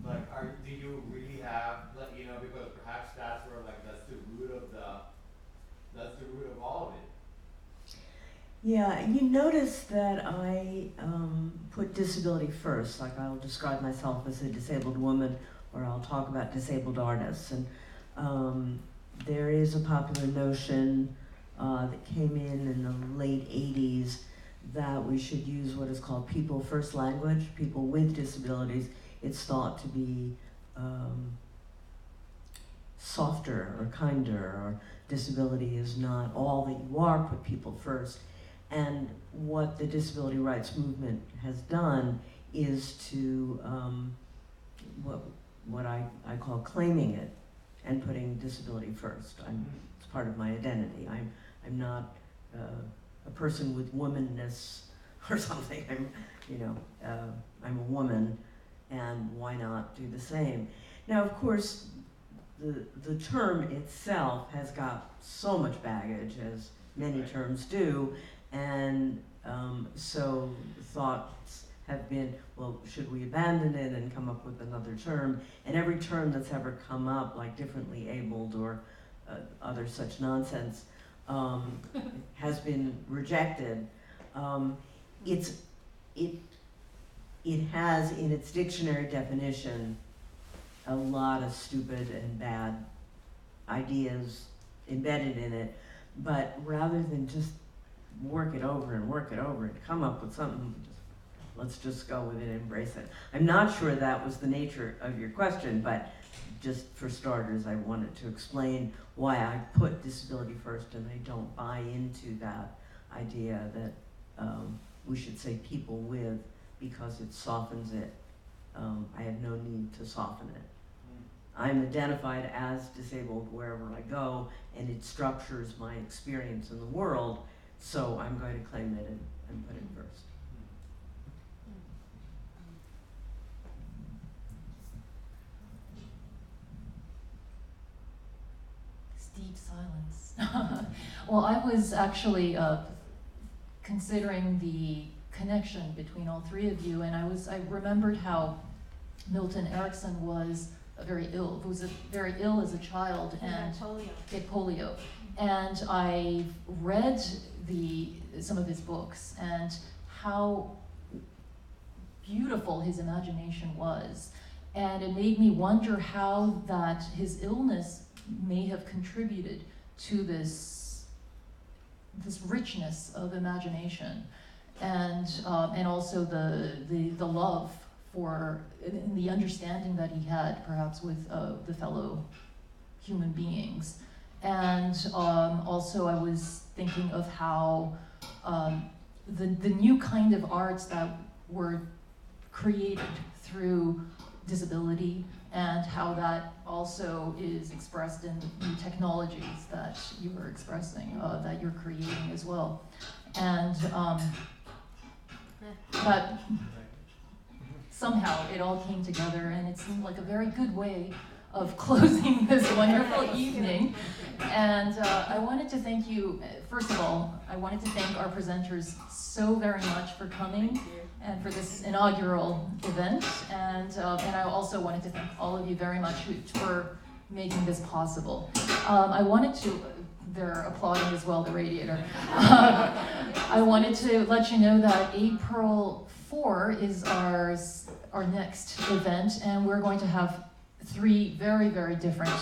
Like, do you really have, because perhaps that's where that's the root of all of it. Yeah, you notice that I put disability first, like I'll describe myself as a disabled woman, or I'll talk about disabled artists. And there is a popular notion that came in the late 80s that we should use what is called people first language, people with disabilities. It's thought to be softer or kinder, or disability is not all that you are, put people first. And what the disability rights movement has done is to what I call claiming it and putting disability first. It's part of my identity. I'm not a person with womanness or something. I'm a woman, and why not do the same? Now, of course, the term itself has got so much baggage, as many terms do. And so thoughts have been, well, should we abandon it and come up with another term? And every term that's ever come up, like differently abled or other such nonsense, has been rejected. It has in its dictionary definition a lot of stupid and bad ideas embedded in it, but rather than just work it over and come up with something, let's just go with it and embrace it. I'm not sure that was the nature of your question, but just for starters, I wanted to explain why I put disability first, and I don't buy into that idea that we should say people with, because it softens it. I have no need to soften it. I'm identified as disabled wherever I go, and it structures my experience in the world, so I'm going to claim it and put it first. Deep silence. Well, I was actually considering the connection between all three of you, and I remembered how Milton Erickson was very ill as a child, and polio. And I read some of his books and how beautiful his imagination was, and it made me wonder how that his illness may have contributed to this richness of imagination, and also the love for and the understanding that he had perhaps with the fellow human beings. And also I was thinking of how the new kind of arts that were created through disability, and how that also is expressed in new technologies that you were expressing, that you're creating as well. And but somehow it all came together, and it seemed like a very good way of closing this wonderful evening. And I wanted to thank you, first of all, I wanted to thank our presenters so very much for coming and for this inaugural event. And I also wanted to thank all of you very much for making this possible. I wanted to, they're applauding as well, the radiator. I wanted to let you know that April 4 is our next event, and we're going to have 3 very, very different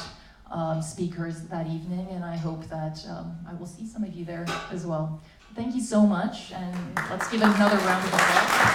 speakers that evening, and I hope that I will see some of you there as well. Thank you so much, and let's give it another round of applause.